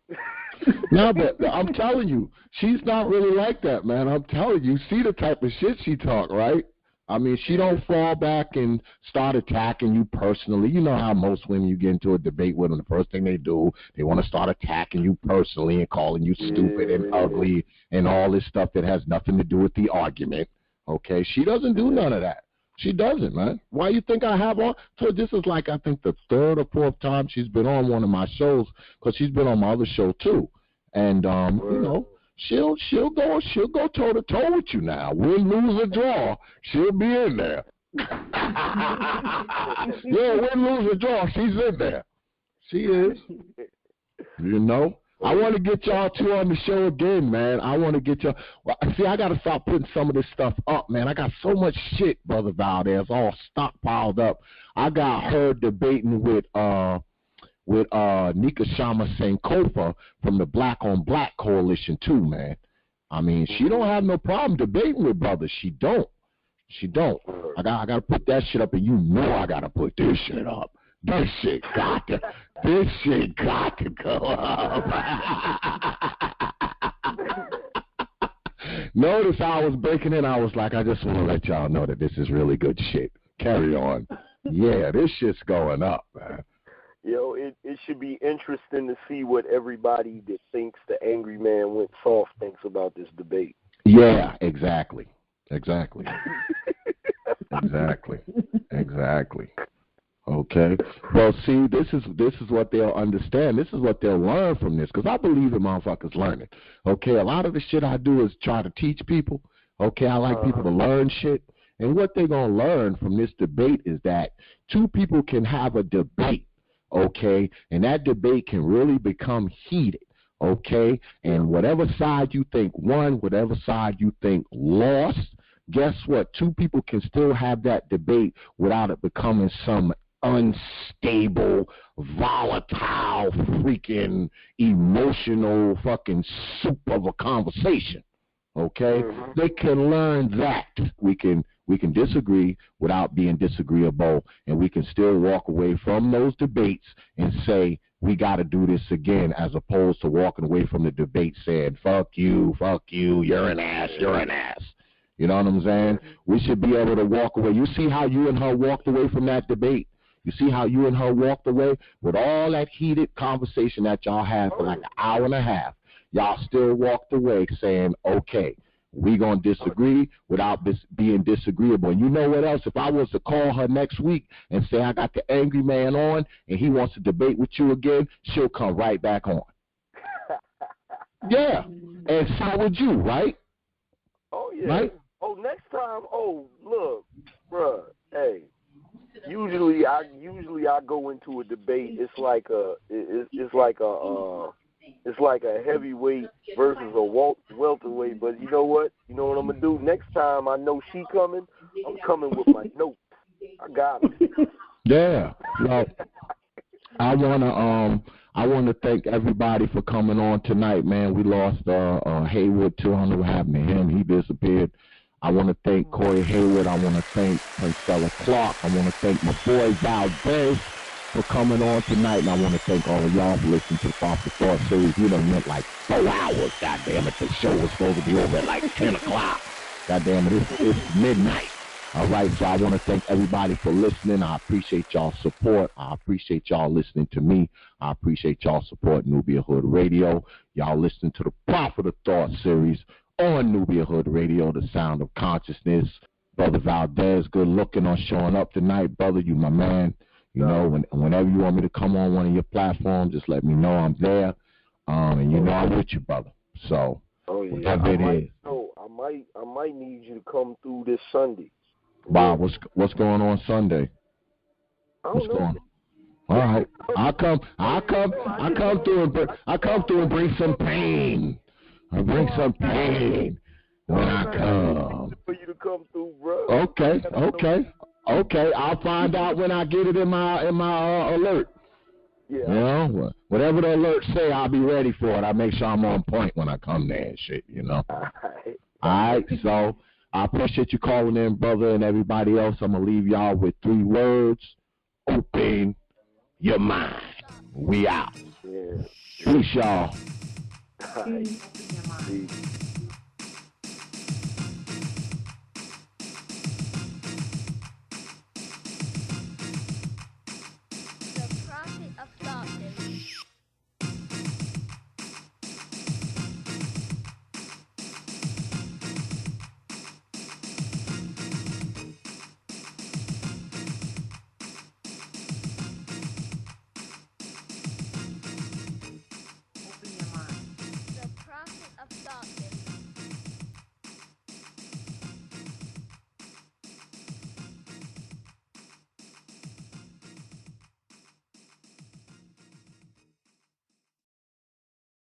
No, but I'm telling you, she's not really like that, man. I'm telling you, see the type of shit she talk, right? I mean, she don't fall back and start attacking you personally. You know how most women, you get into a debate with them, the first thing they do, they want to start attacking you personally and calling you stupid and ugly and all this stuff that has nothing to do with the argument. Okay? She doesn't do none of that. She doesn't, man. Why you think I have on? So this is like, I think, the 3rd or 4th time she's been on one of my shows, because she's been on my other show too. And, you know, She'll go toe to toe with you now. Win, lose, or draw, she'll be in there. Yeah, win, lose, or draw, she's in there. She is. You know. I want to get y'all two on the show again, man. I want to get y'all. Well, see, I got to start putting some of this stuff up, man. I got so much shit, Brother Valdez, all stockpiled up. I got her debating with Nika Shama Sankofa from the Black on Black Coalition too, man. I mean, she don't have no problem debating with brothers. She don't. I got to put that shit up, and you know I got to put this shit up. This shit got to go up. Notice I was breaking in. I was like, I just want to let y'all know that this is really good shit. Carry on. Yeah, this shit's going up, man. Yo, it should be interesting to see what everybody that thinks the Angry Man went soft thinks about this debate. Yeah, exactly. Okay. Well, see, this is what they'll understand. This is what they'll learn from this, because I believe in motherfuckers learning. Okay, a lot of the shit I do is try to teach people. Okay, I like people to learn shit. And what they're going to learn from this debate is that two people can have a debate, okay, and that debate can really become heated, okay, and whatever side you think won, whatever side you think lost, guess what? Two people can still have that debate without it becoming some unstable, volatile, freaking emotional fucking soup of a conversation. Okay? They can learn that. We can disagree without being disagreeable, and we can still walk away from those debates and say, we got to do this again, as opposed to walking away from the debate saying, fuck you, you're an ass. You know what I'm saying? We should be able to walk away. You see how you and her walked away from that debate? You see how you and her walked away with all that heated conversation that y'all had for like an hour and a half? Y'all still walked away saying, okay, we going to disagree without being disagreeable. And you know what else? If I was to call her next week and say I got the angry man on and he wants to debate with you again, she'll come right back on. Yeah. And so would you, right? Oh, yeah. Right? Oh, next time, look, bruh, hey, usually I go into a debate, it's like a heavyweight versus a welterweight. But you know what? You know what I'm gonna do? Next time I know she coming, I'm coming with my notes. I got it. Yeah. Well, I wanna thank everybody for coming on tonight, man. We lost Haywood too. I don't know what happened to him. He disappeared. I want to thank Corey Hayward. I want to thank Princells Clark. I want to thank my boy Valdez for coming on tonight, and I want to thank all of y'all for listening to the T.P.O.T.S series. We done went like 4 hours, goddamn it. The show was supposed to be over at like 10 o'clock. Goddamn it, it's midnight. All right, so I want to thank everybody for listening. I appreciate y'all's support. I appreciate y'all listening to me. I appreciate y'all supporting Nubia Hood Radio. Y'all listening to the T.P.O.T.S series on Nubia Hood Radio, the sound of consciousness. Brother Valdez, good looking on showing up tonight, brother. You my man. You know, whenever you want me to come on one of your platforms, just let me know I'm there. And you know I'm with you, brother. So whatever it is. I might need you to come through this Sunday. Bob, what's going on Sunday? What's going on? All right, I'll come through and bring some pain. I bring some pain when I come. For you to come through, bro. Okay. I'll find out when I get it in my alert. Yeah. You know, whatever the alerts say, I'll be ready for it. I make sure I'm on point when I come there and shit. You know. All right. So I appreciate you calling in, brother, and everybody else. I'm gonna leave y'all with 3 words: open your mind. We out. Yeah. Peace, y'all. Peace.